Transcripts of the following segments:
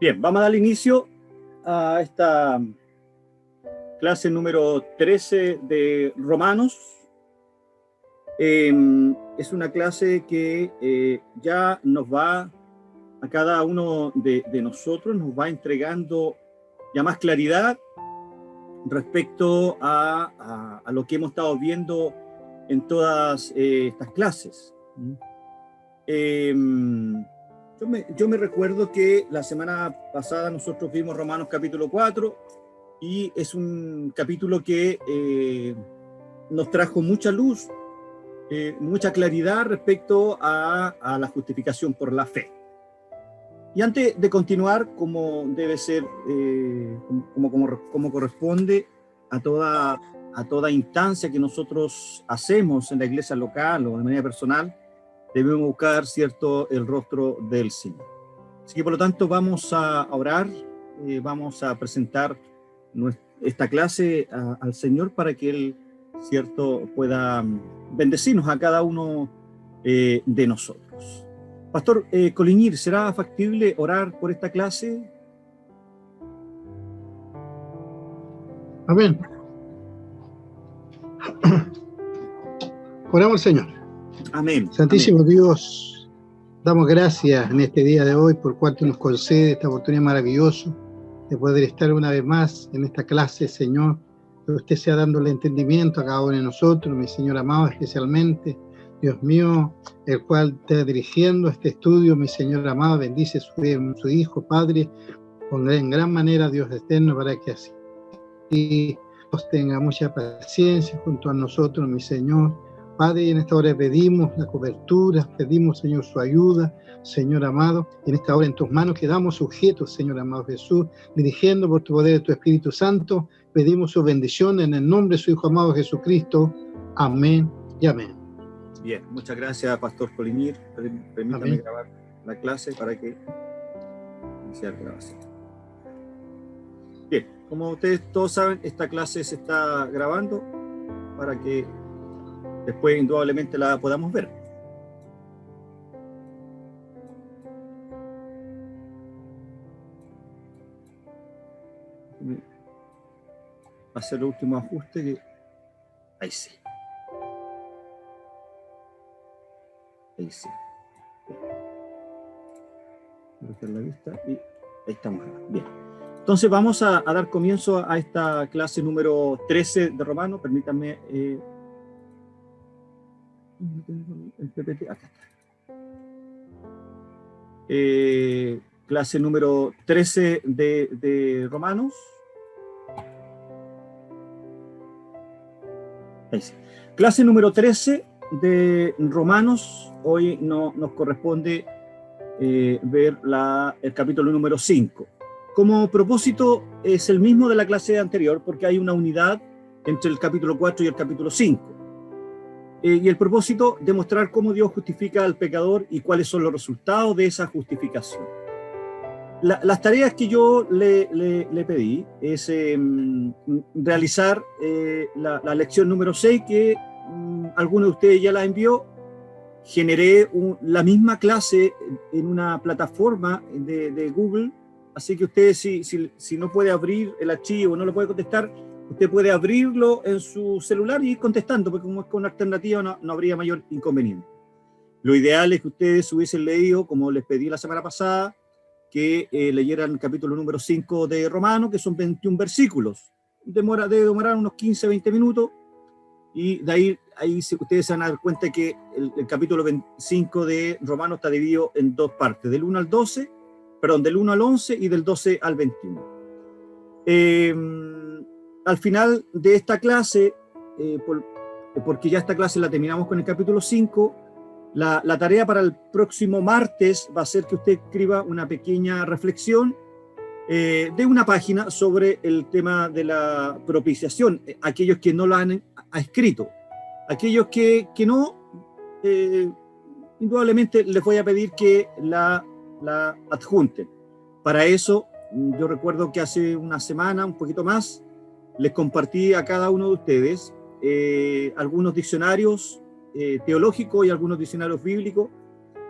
Bien, vamos a dar inicio a esta clase número 13 de Romanos. Es una clase que ya nos va, a cada uno de nosotros, nos va entregando ya más claridad respecto a lo que hemos estado viendo en todas estas clases. Yo me recuerdo que la semana pasada nosotros vimos Romanos capítulo 4 y es un capítulo que nos trajo mucha luz, mucha claridad respecto a la justificación por la fe. Y antes de continuar, como debe ser, como corresponde a toda instancia que nosotros hacemos en la iglesia local o de manera personal, debemos buscar, ¿cierto?, el rostro del Señor. Así que, por lo tanto, vamos a orar, vamos a presentar esta clase al Señor para que Él, ¿cierto?, pueda bendecirnos a cada uno de nosotros. Pastor Coliñir, ¿será factible orar por esta clase? Amén. Oramos al Señor. Amén. Santísimo Amén. Dios, damos gracias en este día de hoy por cuanto nos concede esta oportunidad maravillosa de poder estar una vez más en esta clase, Señor. Que usted sea dándole entendimiento a cada uno de nosotros, mi Señor amado, especialmente, Dios mío, el cual está dirigiendo este estudio, mi Señor amado, bendice su Hijo, Padre, en gran manera, Dios eterno, para que así Dios tenga mucha paciencia junto a nosotros, mi Señor. Padre, en esta hora pedimos la cobertura, pedimos, Señor, su ayuda, Señor amado. En esta hora en tus manos quedamos sujetos, Señor amado Jesús, dirigiendo por tu poder de tu Espíritu Santo. Pedimos su bendición en el nombre de su Hijo amado Jesucristo. Amén y amén. Bien, muchas gracias, Pastor Coliñir. Permítame grabar la clase para que iniciar la grabación. Bien, como ustedes todos saben, esta clase se está grabando para que después indudablemente la podamos ver. Hacer el último ajuste que... Ahí sí. Ahí sí. Bien. La vista y ahí estamos. Bien. Entonces vamos a dar comienzo a esta clase número 13 de Romanos. Permítanme... el PPT, acá está. Clase número 13 de Romanos. Ahí sí. Clase número 13 de Romanos. Hoy nos corresponde ver el capítulo número 5. Como propósito es el mismo de la clase anterior, porque hay una unidad entre el capítulo 4 y el capítulo 5. Y el propósito, demostrar cómo Dios justifica al pecador y cuáles son los resultados de esa justificación. Las tareas que yo le pedí es realizar la lección número 6, que alguno de ustedes ya la envió. Generé la misma clase en una plataforma de Google, así que usted, si no puede abrir el archivo, no lo puede contestar, usted puede abrirlo en su celular y ir contestando, porque como es con una alternativa no habría mayor inconveniente. Lo ideal es que ustedes hubiesen leído, como les pedí la semana pasada, que leyeran el capítulo número 5 de Romanos, que son 21 versículos. Debe demorar unos 15-20 minutos, y de ahí ustedes se van a dar cuenta que el capítulo 5 de Romanos está dividido en dos partes, del 1 al 11 y del 12 al 21. Al final de esta clase, porque ya esta clase la terminamos con el capítulo 5, la tarea para el próximo martes va a ser que usted escriba una pequeña reflexión de una página sobre el tema de la propiciación. Aquellos que no la han escrito, aquellos que no, indudablemente les voy a pedir que la adjunten. Para eso, yo recuerdo que hace una semana, un poquito más, les compartí a cada uno de ustedes algunos diccionarios teológicos y algunos diccionarios bíblicos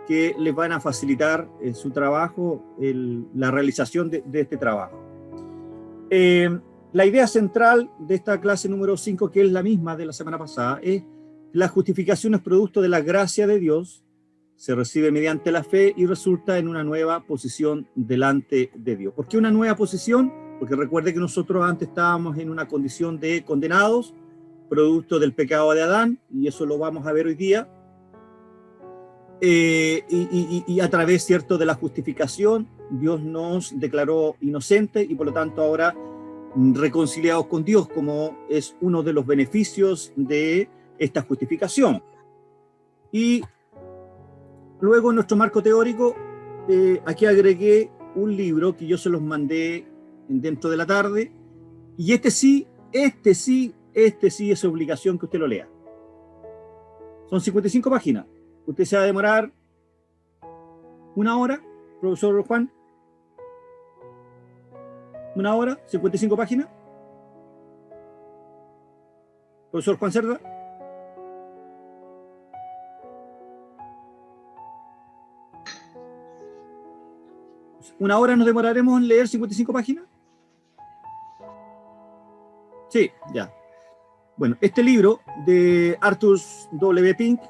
que les van a facilitar su trabajo, la realización de este trabajo. La idea central de esta clase número 5, que es la misma de la semana pasada, es la justificación es producto de la gracia de Dios, se recibe mediante la fe y resulta en una nueva posición delante de Dios. ¿Por qué una nueva posición? Porque recuerde que nosotros antes estábamos en una condición de condenados, producto del pecado de Adán, y eso lo vamos a ver hoy día. Y a través, ¿cierto?, de la justificación, Dios nos declaró inocentes y por lo tanto ahora reconciliados con Dios, como es uno de los beneficios de esta justificación. Y luego en nuestro marco teórico, aquí agregué un libro que yo se los mandé dentro de la tarde, y este sí es obligación que usted lo lea. Son 55 páginas. Usted se va a demorar 1 hora, profesor Juan. 1 hora, 55 páginas. Profesor Juan Cerda. 1 hora nos demoraremos en leer 55 páginas. Sí, ya. Bueno, este libro de Arthur W. Pink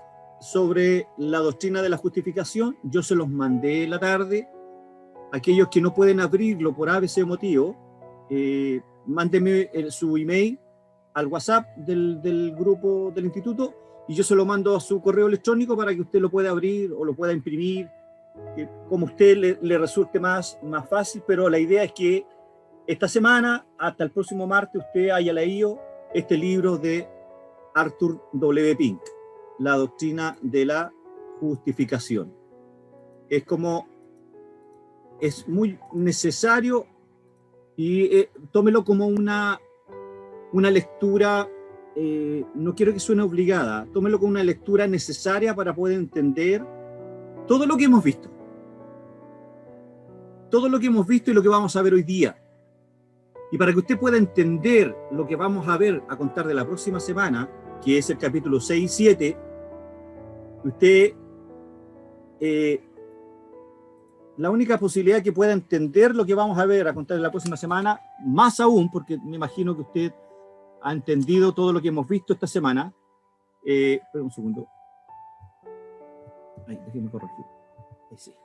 sobre la doctrina de la justificación, yo se los mandé en la tarde. Aquellos que no pueden abrirlo por ABC motivo, mándenme su email al WhatsApp del grupo del instituto y yo se lo mando a su correo electrónico para que usted lo pueda abrir o lo pueda imprimir, como a usted le resulte más fácil, pero la idea es que esta semana, hasta el próximo martes, usted haya leído este libro de Arthur W. Pink, La doctrina de la justificación. Es muy necesario y tómelo como una lectura, no quiero que suene obligada, tómelo como una lectura necesaria para poder entender todo lo que hemos visto. Todo lo que hemos visto y lo que vamos a ver hoy día. Y para que usted pueda entender lo que vamos a ver a contar de la próxima semana, que es el capítulo 6 y 7, usted, la única posibilidad que pueda entender lo que vamos a ver a contar de la próxima semana, más aún, porque me imagino que usted ha entendido todo lo que hemos visto esta semana. Espera un segundo. Ahí, déjeme corregir. Ahí sí.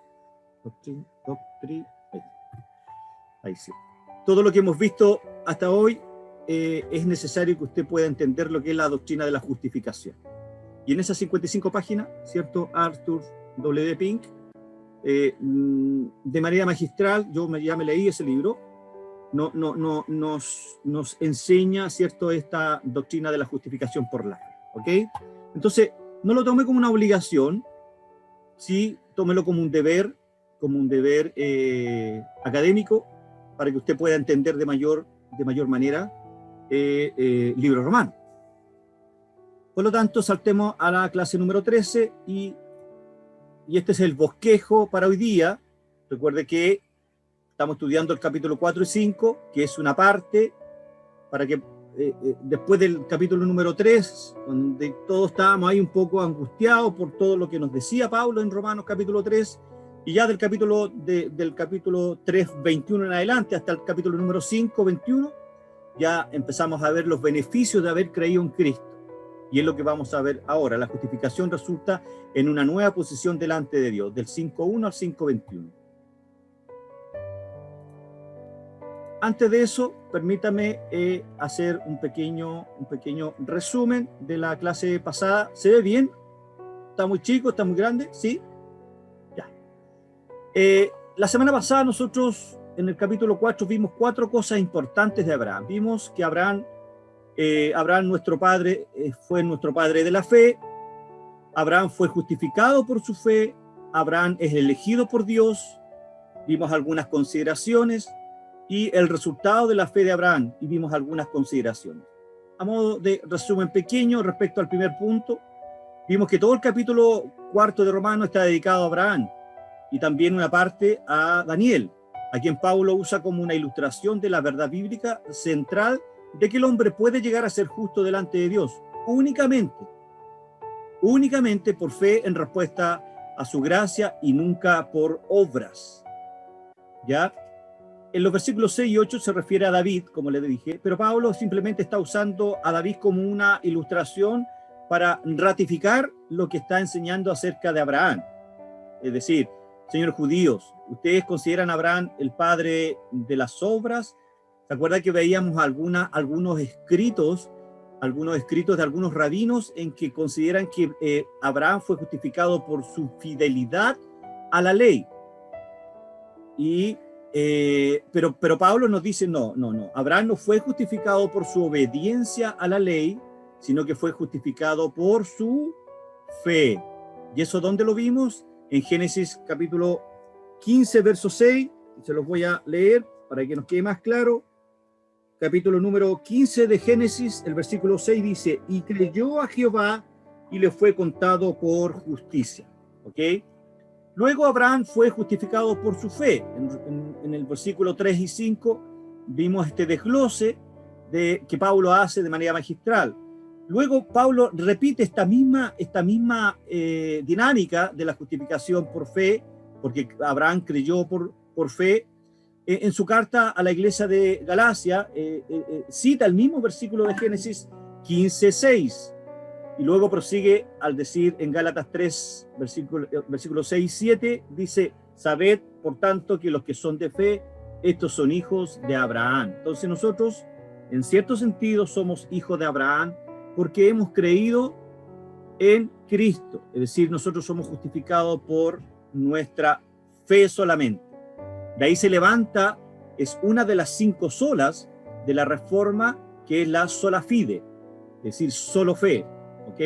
Ahí sí. Todo lo que hemos visto hasta hoy, es necesario que usted pueda entender lo que es la doctrina de la justificación. Y en esas 55 páginas, ¿cierto? Arthur W. Pink, de manera magistral, ya me leí ese libro, nos enseña, ¿cierto?, esta doctrina de la justificación por la fe. ¿Ok? Entonces, no lo tome como una obligación, sí, tómelo como un deber académico, para que usted pueda entender de mayor manera libro romano. Por lo tanto, saltemos a la clase número 13 y este es el bosquejo para hoy día. Recuerde que estamos estudiando el capítulo 4 y 5, que es una parte, para que después del capítulo número 3, donde todos estábamos ahí un poco angustiados por todo lo que nos decía Pablo en Romanos capítulo 3, y ya del capítulo 3, 21 en adelante, hasta el capítulo número 5, 21, ya empezamos a ver los beneficios de haber creído en Cristo. Y es lo que vamos a ver ahora. La justificación resulta en una nueva posición delante de Dios, del 5.1 al 5.21. Antes de eso, permítame hacer un pequeño resumen de la clase pasada. ¿Se ve bien? ¿Está muy chico? ¿Está muy grande? ¿Sí? Ya. La semana pasada nosotros en el capítulo 4 vimos 4 cosas importantes de Abraham. Vimos que Abraham nuestro padre, fue nuestro padre de la fe. Abraham fue justificado por su fe. Abraham es elegido por Dios. Vimos algunas consideraciones y el resultado de la fe de Abraham, y vimos algunas consideraciones. A modo de resumen pequeño respecto al primer punto, vimos que todo el capítulo 4 de Romanos está dedicado a Abraham y también una parte a Daniel, a quien Pablo usa como una ilustración de la verdad bíblica central de que el hombre puede llegar a ser justo delante de Dios únicamente por fe en respuesta a su gracia y nunca por obras. ¿Ya? En los versículos 6 y 8 se refiere a David, como le dije, pero Pablo simplemente está usando a David como una ilustración para ratificar lo que está enseñando acerca de Abraham. Es decir, señores judíos, ¿ustedes consideran a Abraham el padre de las obras? ¿Se acuerdan que veíamos algunos escritos de algunos rabinos en que consideran que Abraham fue justificado por su fidelidad a la ley? Pero Pablo nos dice, no, Abraham no fue justificado por su obediencia a la ley, sino que fue justificado por su fe. ¿Y eso dónde lo vimos? En Génesis capítulo 15, verso 6, se los voy a leer para que nos quede más claro. Capítulo número 15 de Génesis, el versículo 6 dice, y creyó a Jehová y le fue contado por justicia. ¿Ok? Luego Abraham fue justificado por su fe. En el versículo 3 y 5 vimos este desglose que Pablo hace de manera magistral. Luego Pablo repite esta misma dinámica de la justificación por fe, porque Abraham creyó por fe. En su carta a la iglesia de Galacia cita el mismo versículo de Génesis 15:6 y luego prosigue al decir en Gálatas 3, versículos 6 y 7, dice, sabed por tanto que los que son de fe, estos son hijos de Abraham. Entonces nosotros, en cierto sentido, somos hijos de Abraham porque hemos creído en Cristo, es decir, nosotros somos justificados por nuestra fe solamente. De ahí se levanta, es una de las 5 solas de la Reforma, que es la sola fide, es decir, solo fe. ¿Ok?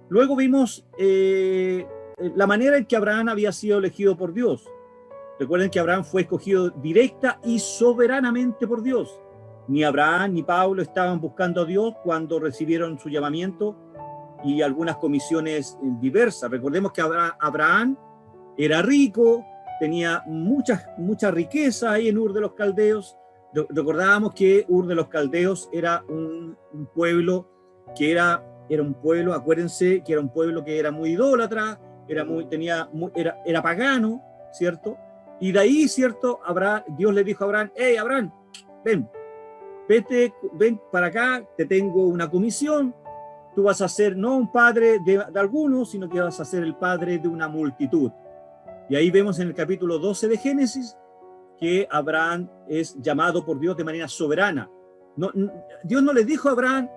Luego vimos la manera en que Abraham había sido elegido por Dios. Recuerden que Abraham fue escogido directa y soberanamente por Dios. Ni Abraham ni Pablo estaban buscando a Dios cuando recibieron su llamamiento y algunas comisiones diversas. Recordemos que Abraham era rico, tenía mucha riqueza ahí en Ur de los Caldeos. Recordábamos que Ur de los Caldeos era un pueblo que era un pueblo, acuérdense que era un pueblo que era muy idólatra, era pagano, ¿cierto? Y de ahí, ¿cierto? Dios le dijo a Abraham, hey, Abraham, ven para acá, te tengo una comisión, tú vas a ser no un padre de algunos, sino que vas a ser el padre de una multitud. Y ahí vemos en el capítulo 12 de Génesis que Abraham es llamado por Dios de manera soberana. Dios no le dijo a Abraham,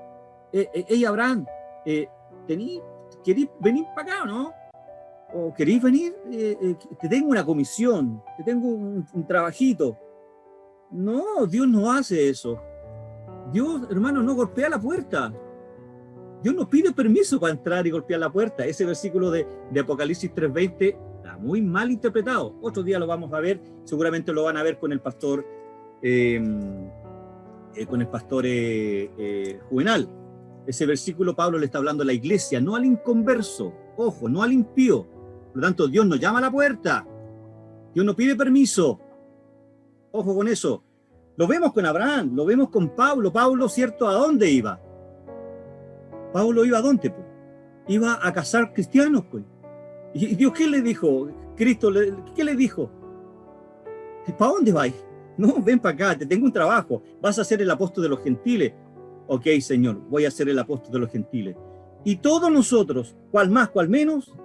hey, Abraham, ¿querís venir para acá o no? ¿O querís venir? Te tengo una comisión, te tengo un trabajito. No, Dios no hace eso. Dios, hermano, no golpea la puerta. Dios no pide permiso para entrar y golpear la puerta. Ese versículo de Apocalipsis 3:20 está muy mal interpretado. Otro día lo vamos a ver, seguramente lo van a ver con el pastor Juvenal. Ese versículo Pablo le está hablando a la iglesia, no al inconverso, ojo, no al impío. Por lo tanto, Dios no llama a la puerta, Dios no pide permiso. Ojo con eso. Lo vemos con Abraham, lo vemos con Pablo. Pablo, ¿cierto? ¿A dónde iba? Pablo iba a dónde, pues? Iba a cazar cristianos, pues. ¿Y Dios qué le dijo? Cristo, ¿qué le dijo? ¿Para dónde vais? No, ven para acá, te tengo un trabajo. Vas a ser el apóstol de los gentiles. Ok, Señor, voy a ser el apóstol de los gentiles. Y todos nosotros, cual más, cual menos,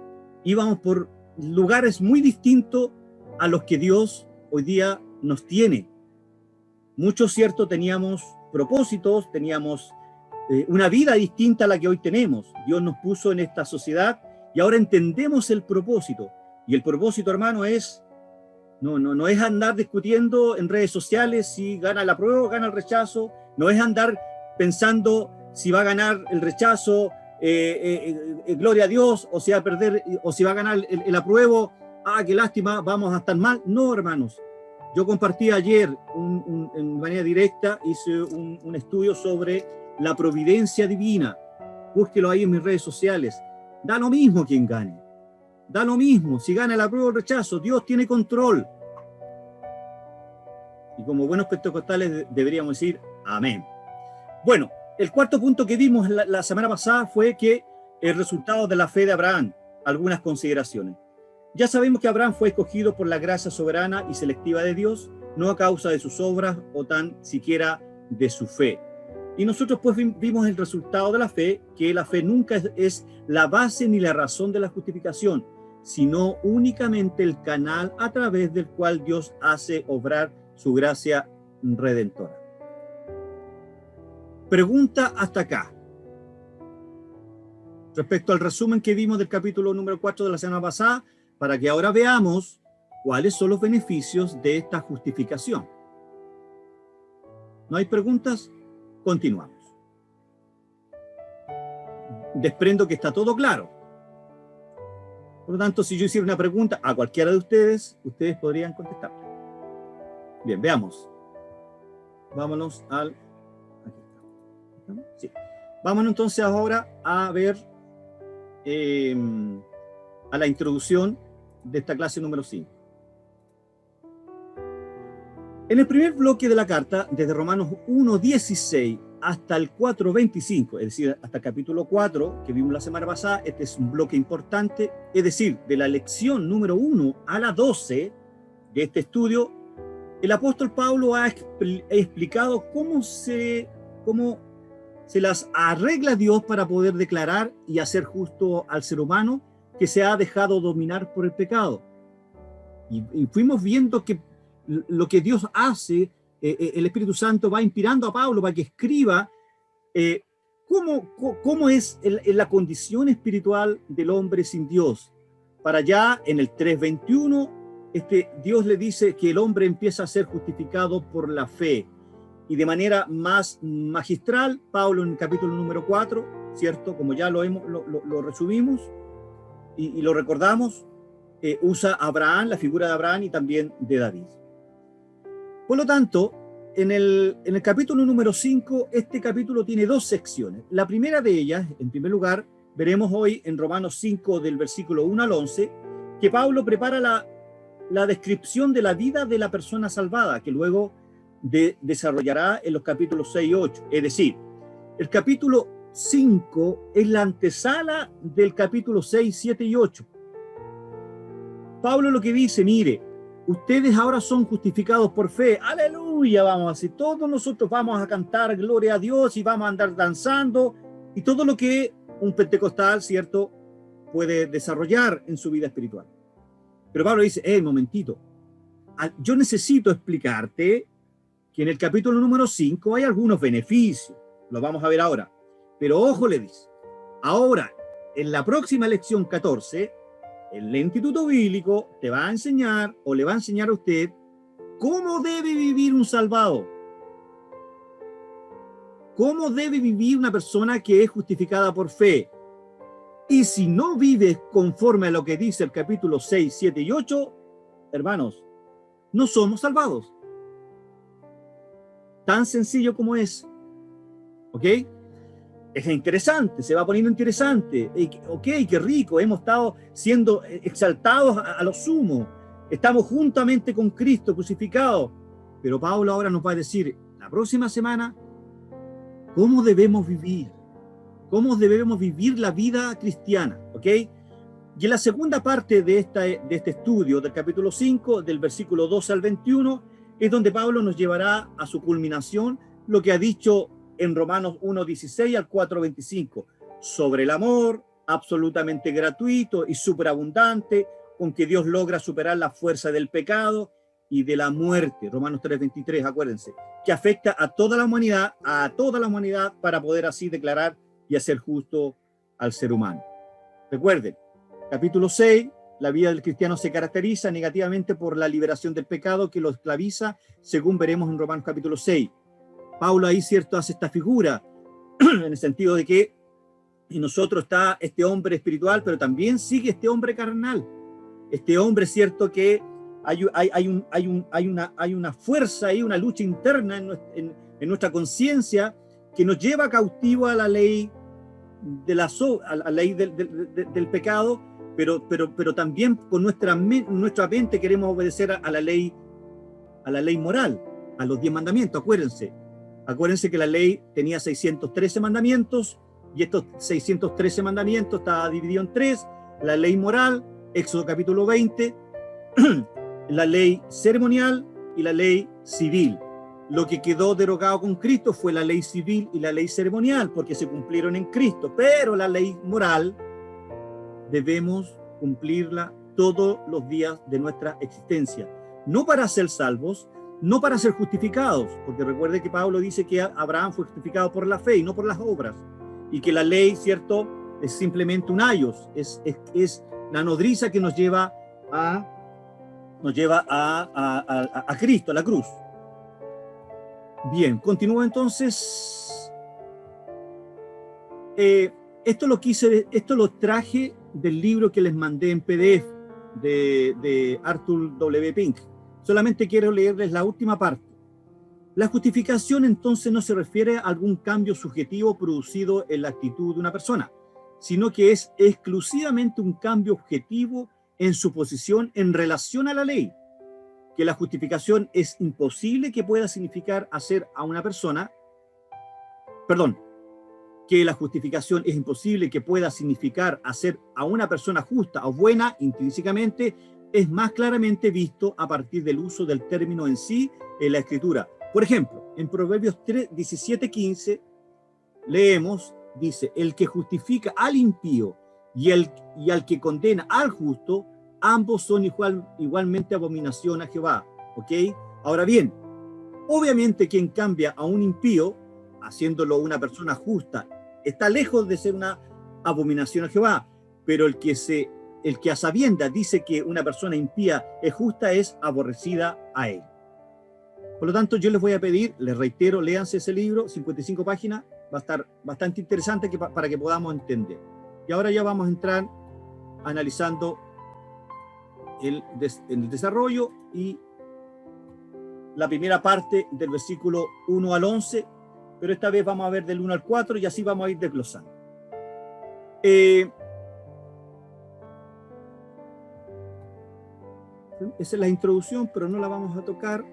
íbamos por lugares muy distintos a los que Dios hoy día nos tiene. Muchos, cierto, teníamos propósitos, teníamos una vida distinta a la que hoy tenemos. Dios nos puso en esta sociedad y ahora entendemos el propósito. Y el propósito, hermano, es no es andar discutiendo en redes sociales si gana la prueba o gana el rechazo, no es andar pensando si va a ganar el rechazo, gloria a Dios, o si va a perder, o si va a ganar el apruebo, qué lástima, vamos a estar mal. No, hermanos. Yo compartí ayer, en manera directa, hice un estudio sobre la providencia divina. Búsquelo ahí en mis redes sociales. Da lo mismo quien gane. Da lo mismo, si gana el apruebo o el rechazo, Dios tiene control. Y como buenos pentecostales deberíamos decir amén. Bueno, el cuarto punto que vimos la semana pasada fue que el resultado de la fe de Abraham, algunas consideraciones. Ya sabemos que Abraham fue escogido por la gracia soberana y selectiva de Dios, no a causa de sus obras o tan siquiera de su fe. Y nosotros pues vimos el resultado de la fe, que la fe nunca es la base ni la razón de la justificación, sino únicamente el canal a través del cual Dios hace obrar su gracia redentora. Pregunta hasta acá. Respecto al resumen que vimos del capítulo número 4 de la semana pasada, para que ahora veamos cuáles son los beneficios de esta justificación. ¿No hay preguntas? Continuamos. Desprendo que está todo claro. Por lo tanto, si yo hiciera una pregunta a cualquiera de ustedes, ustedes podrían contestar. Bien, veamos. Vámonos al... Aquí está. Sí. Vámonos entonces ahora a ver a la introducción de esta clase número 5. En el primer bloque de la carta, desde Romanos 1:16 hasta el 4:25, es decir, hasta el capítulo 4 que vimos la semana pasada, este es un bloque importante, es decir, de la lección número 1 a la 12 de este estudio, el apóstol Pablo ha explicado cómo se las arregla Dios para poder declarar y hacer justo al ser humano que se ha dejado dominar por el pecado. Y fuimos viendo que lo que Dios hace, el Espíritu Santo va inspirando a Pablo para que escriba cómo es la condición espiritual del hombre sin Dios. Para allá, en el 3:21, Dios le dice que el hombre empieza a ser justificado por la fe. Y de manera más magistral, Pablo en el capítulo número 4, ¿cierto? Como ya lo resumimos y lo recordamos, usa a Abraham, la figura de Abraham y también de David. Por lo tanto, en el capítulo número 5, este capítulo tiene dos secciones. La primera de ellas, en primer lugar, veremos hoy en Romanos 5, del versículo 1 al 11, que Pablo prepara la descripción de la vida de la persona salvada, que luego desarrollará en los capítulos 6 y 8. Es decir, el capítulo 5 es la antesala del capítulo 6, 7 y 8. Pablo lo que dice, mire, ustedes ahora son justificados por fe. ¡Aleluya! Vamos a decir, todos nosotros vamos a cantar gloria a Dios y vamos a andar danzando y todo lo que un pentecostal, ¿cierto?, puede desarrollar en su vida espiritual. Pero Pablo dice, momentito, yo necesito explicarte que en el capítulo número 5 hay algunos beneficios. Lo vamos a ver ahora. Pero ojo, le dice, ahora, en la próxima lección 14, el Instituto Bíblico te va a enseñar o le va a enseñar a usted cómo debe vivir un salvado. Cómo debe vivir una persona que es justificada por fe. Y si no vives conforme a lo que dice el capítulo 6, 7 y 8, hermanos, no somos salvados. Tan sencillo como es. ¿Ok? Es interesante, se va poniendo interesante. Ok, qué rico, hemos estado siendo exaltados a lo sumo. Estamos juntamente con Cristo crucificado. Pero Pablo ahora nos va a decir, la próxima semana, cómo debemos vivir. Cómo debemos vivir la vida cristiana. ¿Ok? Y en la segunda parte de este estudio, del capítulo 5, del versículo 12 al 21, es donde Pablo nos llevará a su culminación lo que ha dicho en Romanos 1:16 al 4:25, sobre el amor absolutamente gratuito y superabundante con que Dios logra superar la fuerza del pecado y de la muerte. Romanos 3:23, acuérdense, que afecta a toda la humanidad para poder así declarar y hacer justo al ser humano. Recuerden, capítulo 6, la vida del cristiano se caracteriza negativamente por la liberación del pecado que lo esclaviza, según veremos en Romanos capítulo 6. Pablo ahí, cierto, hace esta figura en el sentido de que en nosotros está este hombre espiritual, pero también sigue este hombre carnal. Este hombre, cierto, que hay una fuerza y una lucha interna en nuestra conciencia que nos lleva cautivo a la ley a la ley del pecado, pero también con nuestra mente queremos obedecer a la ley moral, a los 10 mandamientos. Acuérdense que la ley tenía 613 mandamientos y estos 613 mandamientos estaban divididos en 3: la ley moral, Éxodo capítulo 20, la ley ceremonial y la ley civil. Lo que quedó derogado con Cristo fue la ley civil y la ley ceremonial, porque se cumplieron en Cristo, pero la ley moral debemos cumplirla todos los días de nuestra existencia, no para ser salvos, no para ser justificados, porque recuerde que Pablo dice que Abraham fue justificado por la fe y no por las obras, y que la ley, ¿cierto?, es simplemente un ayos, es la nodriza que nos lleva a Cristo, a la cruz. Bien, continúo entonces. Esto lo traje del libro que les mandé en PDF de Arthur W. Pink. Solamente quiero leerles la última parte. La justificación entonces no se refiere a algún cambio subjetivo producido en la actitud de una persona, sino que es exclusivamente un cambio objetivo en su posición en relación a la ley. Que la justificación es imposible que pueda significar hacer a una persona, que la justificación es imposible que pueda significar hacer a una persona justa o buena intrínsecamente, es más claramente visto a partir del uso del término en sí en la Escritura. Por ejemplo, en Proverbios 17:15 leemos, dice, el que justifica al impío y al que condena al justo, ambos son igualmente abominación a Jehová. ¿Ok? Ahora bien, obviamente quien cambia a un impío, haciéndolo una persona justa, está lejos de ser una abominación a Jehová, pero el que a sabiendas dice que una persona impía es justa es aborrecida a él. Por lo tanto, yo les voy a pedir, les reitero, léanse ese libro, 55 páginas, va a estar bastante interesante para que podamos entender. Y ahora ya vamos a entrar analizando el desarrollo y la primera parte del versículo 1 al 11, pero esta vez vamos a ver del 1 al 4 y así vamos a ir desglosando. Esa es la introducción, pero no la vamos a tocar.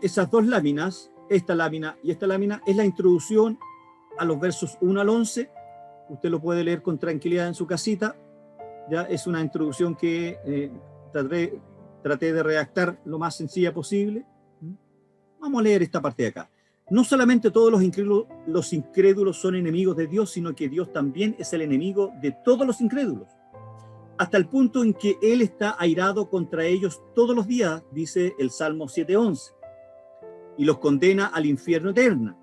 Esas dos láminas, esta lámina y esta lámina, es la introducción a los versos 1 al 11. Usted lo puede leer con tranquilidad en su casita. Ya es una introducción que traté de redactar lo más sencilla posible. Vamos a leer esta parte de acá. No solamente todos los incrédulos son enemigos de Dios, sino que Dios también es el enemigo de todos los incrédulos, hasta el punto en que Él está airado contra ellos todos los días, dice el Salmo 7:11, y los condena al infierno eterno.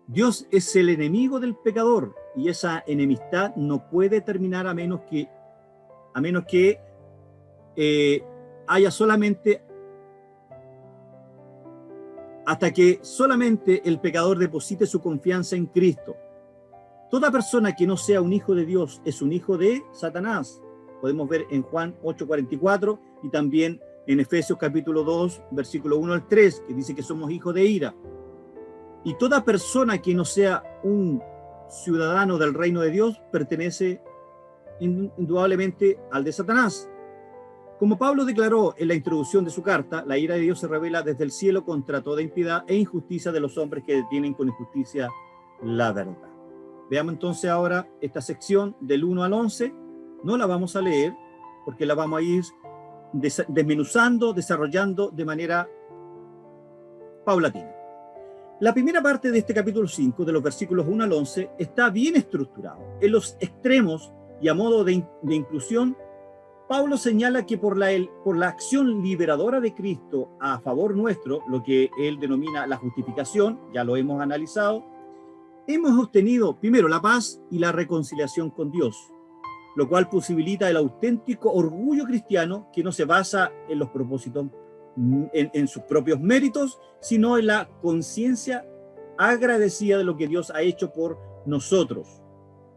Dios es el enemigo del pecador, y esa enemistad no puede terminar a menos que haya solamente hasta que solamente el pecador deposite su confianza en Cristo. Toda persona que no sea un hijo de Dios es un hijo de Satanás. Podemos ver en Juan 8:44 y también en Efesios capítulo 2, versículo 1 al 3, que dice que somos hijos de ira. Y toda persona que no sea un ciudadano del reino de Dios pertenece indudablemente al de Satanás. Como Pablo declaró en la introducción de su carta, la ira de Dios se revela desde el cielo contra toda impiedad e injusticia de los hombres que detienen con injusticia la verdad. Veamos entonces ahora esta sección del 1 al 11. No la vamos a leer porque la vamos a ir desmenuzando, desarrollando de manera paulatina. La primera parte de este capítulo 5, de los versículos 1 al 11, está bien estructurado. En los extremos y a modo de inclusión, Pablo señala que por la acción liberadora de Cristo a favor nuestro, lo que él denomina la justificación, ya lo hemos analizado, hemos obtenido primero la paz y la reconciliación con Dios, lo cual posibilita el auténtico orgullo cristiano que no se basa en los propósitos, en sus propios méritos, sino en la conciencia agradecida de lo que Dios ha hecho por nosotros.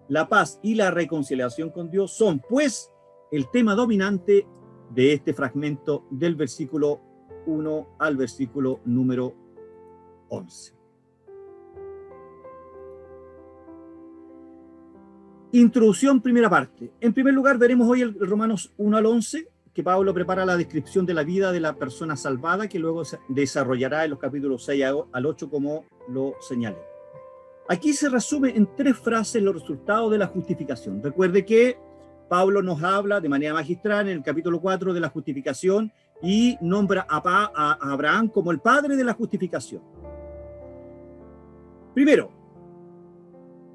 La paz y la reconciliación con Dios son, pues, el tema dominante de este fragmento del versículo 1 al versículo número 11. Introducción, primera parte. En primer lugar, veremos hoy el Romanos 1 al 11, que Pablo prepara la descripción de la vida de la persona salvada, que luego desarrollará en los capítulos 6 al 8, como lo señalé. Aquí se resume en 3 frases los resultados de la justificación. Recuerde que Pablo nos habla de manera magistral en el capítulo 4 de la justificación y nombra a Abraham como el padre de la justificación. Primero,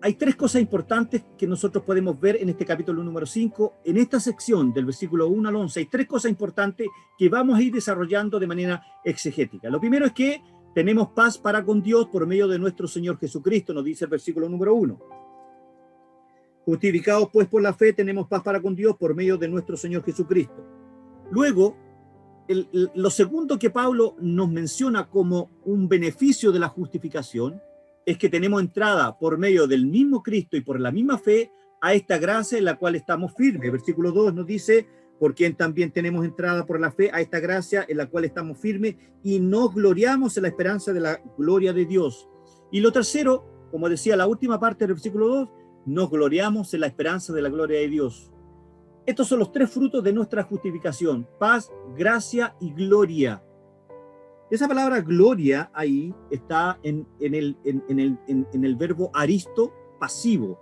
hay 3 cosas importantes que nosotros podemos ver en este capítulo número 5. En esta sección del versículo 1 al 11 hay 3 cosas importantes que vamos a ir desarrollando de manera exegética. Lo primero es que tenemos paz para con Dios por medio de nuestro Señor Jesucristo, nos dice el versículo número 1. Justificados pues por la fe, tenemos paz para con Dios por medio de nuestro Señor Jesucristo. Luego, lo segundo que Pablo nos menciona como un beneficio de la justificación es que tenemos entrada por medio del mismo Cristo y por la misma fe a esta gracia en la cual estamos firmes. El versículo 2 nos dice, por quien también tenemos entrada por la fe a esta gracia en la cual estamos firmes y nos gloriamos en la esperanza de la gloria de Dios. Y lo tercero, como decía la última parte del versículo 2, nos gloriamos en la esperanza de la gloria de Dios. Estos son los 3 frutos de nuestra justificación: paz, gracia y gloria. Esa palabra gloria ahí está en el verbo aristo pasivo.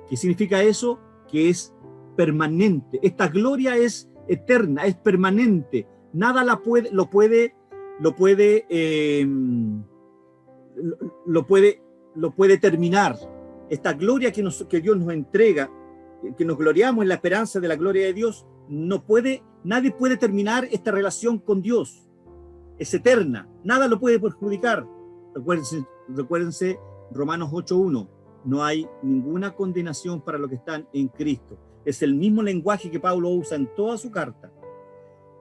¿Qué significa eso? Que es permanente. Esta gloria es eterna, es permanente. Nada lo puede terminar. Esta gloria que Dios nos entrega, que nos gloriamos en la esperanza de la gloria de Dios, nadie puede terminar esta relación con Dios. Es eterna, nada lo puede perjudicar. Recuérdense Romanos 8:1, no hay ninguna condenación para los que están en Cristo. Es el mismo lenguaje que Pablo usa en toda su carta.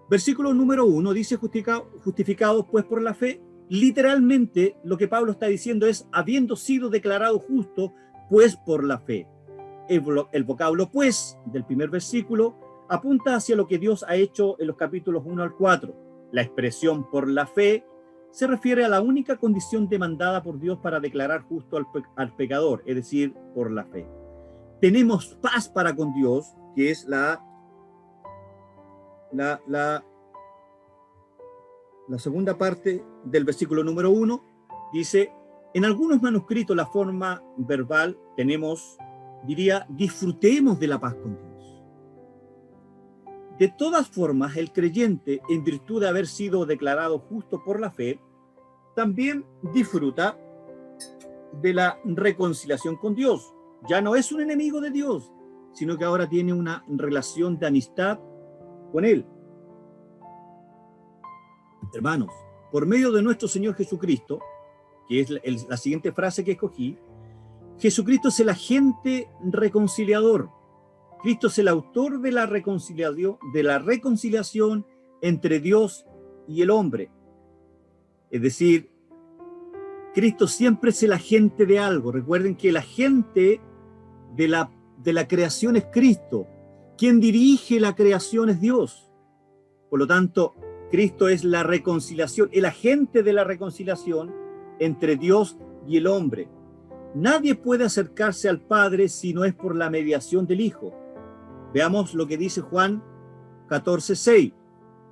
Versículo número 1 dice, justificados pues por la fe. Literalmente lo que Pablo está diciendo es, habiendo sido declarado justo pues por la fe. El vocablo pues del primer versículo apunta hacia lo que Dios ha hecho en los capítulos 1 al 4. La expresión por la fe se refiere a la única condición demandada por Dios para declarar justo al pecador, es decir, por la fe. Tenemos paz para con Dios, que es la segunda parte del versículo número 1. Dice, en algunos manuscritos la forma verbal disfrutemos de la paz con Dios. De todas formas, el creyente, en virtud de haber sido declarado justo por la fe, también disfruta de la reconciliación con Dios. Ya no es un enemigo de Dios, sino que ahora tiene una relación de amistad con Él. Hermanos, por medio de nuestro Señor Jesucristo, que es la siguiente frase que escogí, Jesucristo es el agente reconciliador. Cristo es el autor de la reconciliación entre Dios y el hombre. Es decir, Cristo siempre es el agente de algo. Recuerden que el agente de la creación es Cristo. Quien dirige la creación es Dios. Por lo tanto, Cristo es la reconciliación, el agente de la reconciliación entre Dios y el hombre. Nadie puede acercarse al Padre si no es por la mediación del Hijo. Veamos lo que dice Juan 14:6.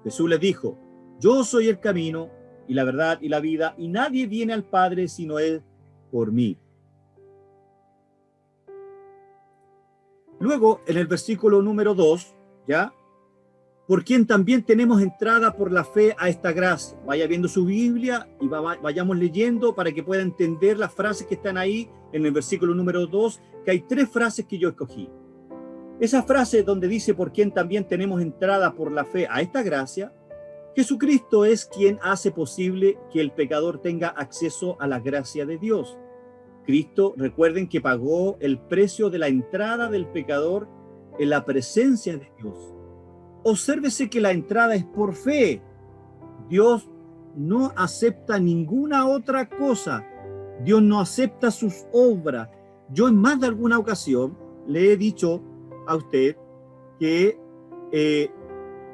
Jesús les dijo, yo soy el camino y la verdad y la vida, y nadie viene al Padre sino Él por mí. Luego, en el versículo número 2, ¿ya? Por quien también tenemos entrada por la fe a esta gracia. Vaya viendo su Biblia y vayamos leyendo para que pueda entender las frases que están ahí en el versículo número 2, que hay 3 frases que yo escogí. Esa frase donde dice, por quien también tenemos entrada por la fe a esta gracia, Jesucristo es quien hace posible que el pecador tenga acceso a la gracia de Dios. Cristo, recuerden que pagó el precio de la entrada del pecador en la presencia de Dios. Obsérvese que la entrada es por fe. Dios no acepta ninguna otra cosa. Dios no acepta sus obras. Yo en más de alguna ocasión le he dicho a usted que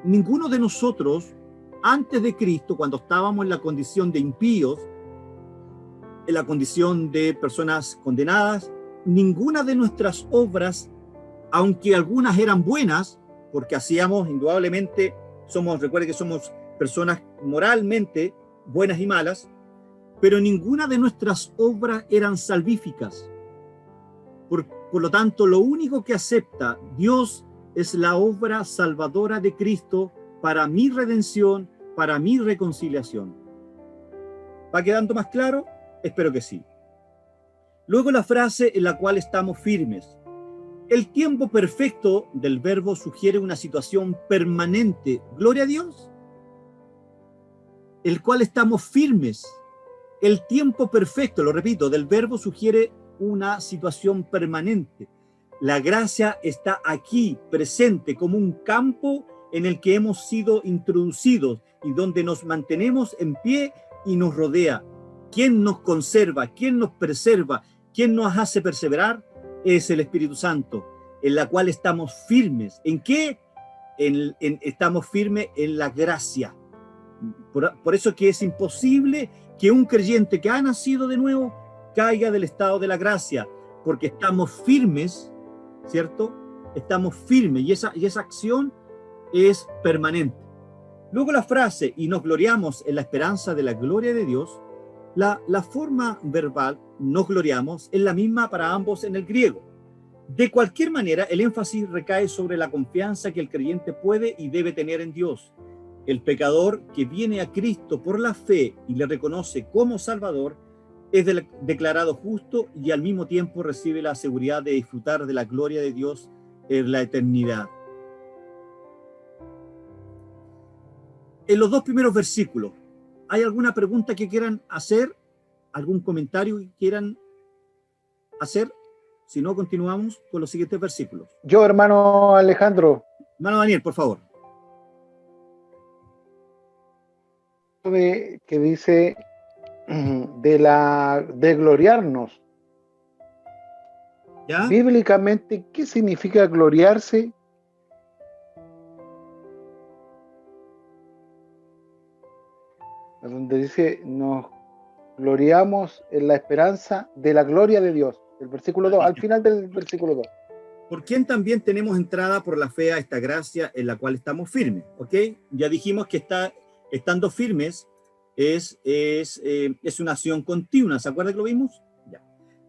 ninguno de nosotros, antes de Cristo, cuando estábamos en la condición de impíos, en la condición de personas condenadas, ninguna de nuestras obras, aunque algunas eran buenas, porque hacíamos, indudablemente, recuerde que somos personas moralmente buenas y malas, pero ninguna de nuestras obras eran salvíficas. Por lo tanto, lo único que acepta Dios es la obra salvadora de Cristo para mi redención, para mi reconciliación. ¿Va quedando más claro? Espero que sí. Luego la frase en la cual estamos firmes. El tiempo perfecto del verbo sugiere una situación permanente. Gloria a Dios. El cual estamos firmes. El tiempo perfecto, lo repito, del verbo sugiere una situación permanente. La gracia está aquí, presente, como un campo en el que hemos sido introducidos y donde nos mantenemos en pie y nos rodea. ¿Quién nos conserva? ¿Quién nos preserva? ¿Quién nos hace perseverar? Es el Espíritu Santo, en la cual estamos firmes. ¿En qué? Estamos firmes en la gracia. Por eso que es imposible que un creyente que ha nacido de nuevo caiga del estado de la gracia, porque estamos firmes, ¿cierto? Estamos firmes y esa acción es permanente. Luego la frase, y nos gloriamos en la esperanza de la gloria de Dios, la forma verbal, nos gloriamos, es la misma para ambos en el griego. De cualquier manera, el énfasis recae sobre la confianza que el creyente puede y debe tener en Dios. El pecador que viene a Cristo por la fe y le reconoce como Salvador es declarado justo y al mismo tiempo recibe la seguridad de disfrutar de la gloria de Dios en la eternidad. En los dos primeros versículos, ¿hay alguna pregunta que quieran hacer? ¿Algún comentario que quieran hacer? Si no, continuamos con los siguientes versículos. Yo, hermano Alejandro. Hermano Daniel, por favor. Que dice de gloriarnos. ¿Ya? Bíblicamente, ¿qué significa gloriarse? Donde dice, nos gloriamos en la esperanza de la gloria de Dios. El versículo 2, al final del versículo 2. Por quien también tenemos entrada por la fe a esta gracia en la cual estamos firmes, ¿ok? Ya dijimos que estando firmes es una acción continua, ¿se acuerda que lo vimos? Ya.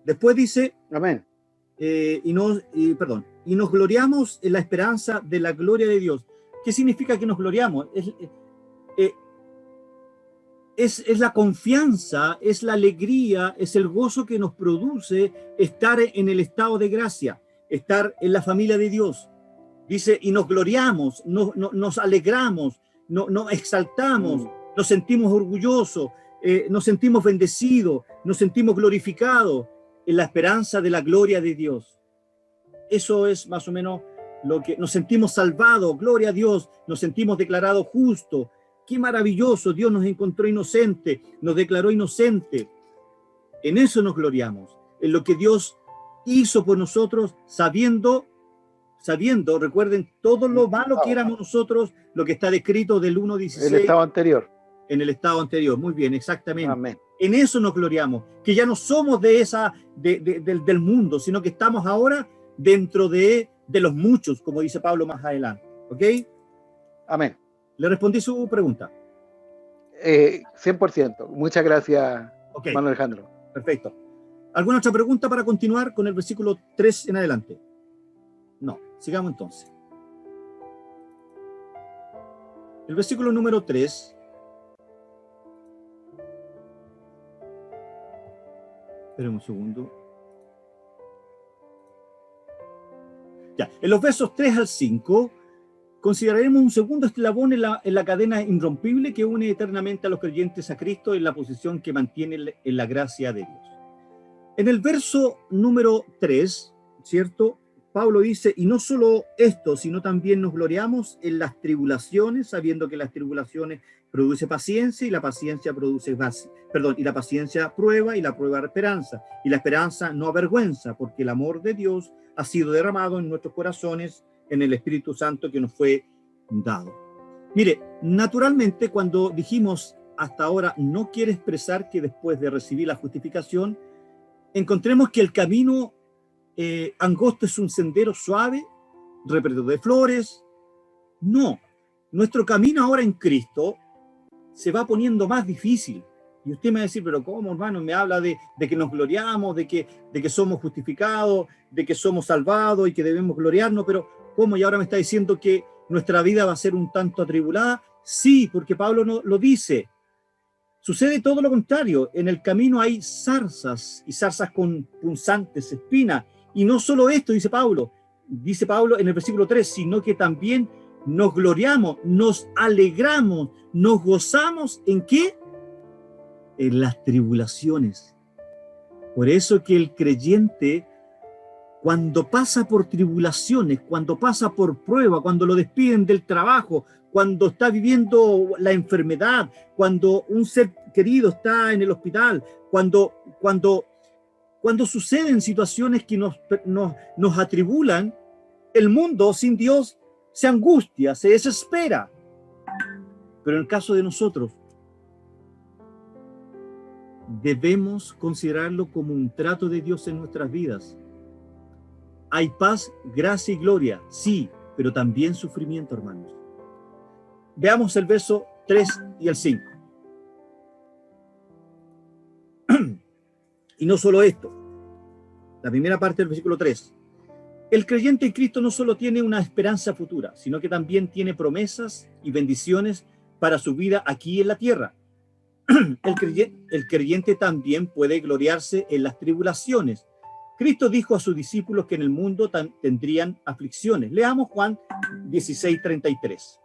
Después dice, amén. Y nos gloriamos en la esperanza de la gloria de Dios. ¿Qué significa que nos gloriamos? Es la confianza, es la alegría, es el gozo que nos produce estar en el estado de gracia, estar en la familia de Dios. Dice, y nos gloriamos, nos alegramos, nos exaltamos, nos sentimos orgullosos, nos sentimos bendecidos, nos sentimos glorificados en la esperanza de la gloria de Dios. Eso es más o menos lo que nos sentimos salvados, gloria a Dios, nos sentimos declarados justos. Qué maravilloso, Dios nos encontró inocente, nos declaró inocente. En eso nos gloriamos, en lo que Dios hizo por nosotros, sabiendo, recuerden, todo lo malo que éramos nosotros, lo que está descrito del 1:16. El estado anterior. En el estado anterior, muy bien, exactamente. Amén. En eso nos gloriamos, que ya no somos del mundo, sino que estamos ahora dentro de los muchos, como dice Pablo más adelante. ¿Ok? Amén. ¿Le respondí su pregunta? 100%. Muchas gracias, Ok, hermano Alejandro. perfecto. ¿Alguna otra pregunta para continuar con el versículo 3 en adelante? No, sigamos entonces. El versículo número 3. Esperen un segundo. Ya, en los versos 3 al 5 consideraremos un segundo eslabón en la cadena irrompible que une eternamente a los creyentes a Cristo en la posición que mantiene en la gracia de Dios. En el verso número 3, ¿cierto? Pablo dice, y no solo esto, sino también nos gloriamos en las tribulaciones, sabiendo que las tribulaciones produce paciencia, y la paciencia y la paciencia prueba, y la prueba esperanza, y la esperanza no avergüenza, porque el amor de Dios ha sido derramado en nuestros corazones en el Espíritu Santo que nos fue dado. Mire, naturalmente cuando dijimos hasta ahora no quiere expresar que después de recibir la justificación, encontremos que el camino angosto es un sendero suave, repleto de flores. No, nuestro camino ahora en Cristo se va poniendo más difícil. Y usted me va a decir, pero ¿cómo, hermano? Me habla de que nos gloriamos, de que somos justificados, de que somos salvados y que debemos gloriarnos, pero ¿cómo? Y ahora me está diciendo que nuestra vida va a ser un tanto atribulada. Sí, porque Pablo no, lo dice. Sucede todo lo contrario. En el camino hay zarzas, y zarzas con punzantes, espinas. Y no solo esto, dice Pablo en el versículo 3, sino que también nos gloriamos, nos alegramos, nos gozamos. ¿En qué? En las tribulaciones. Por eso que el creyente, cuando pasa por tribulaciones, cuando pasa por prueba, cuando lo despiden del trabajo, cuando está viviendo la enfermedad, cuando un ser querido está en el hospital, cuando suceden situaciones que nos atribulan, el mundo sin Dios se angustia, se desespera. Pero en el caso de nosotros, debemos considerarlo como un trato de Dios en nuestras vidas. Hay paz, gracia y gloria, sí, pero también sufrimiento, hermanos. Veamos el verso 3 y el 5. Y no solo esto, la primera parte del versículo 3. El creyente en Cristo no solo tiene una esperanza futura, sino que también tiene promesas y bendiciones para su vida aquí en la tierra. El creyente también puede gloriarse en las tribulaciones. Cristo dijo a sus discípulos que en el mundo tendrían aflicciones. Leamos Juan 16:33.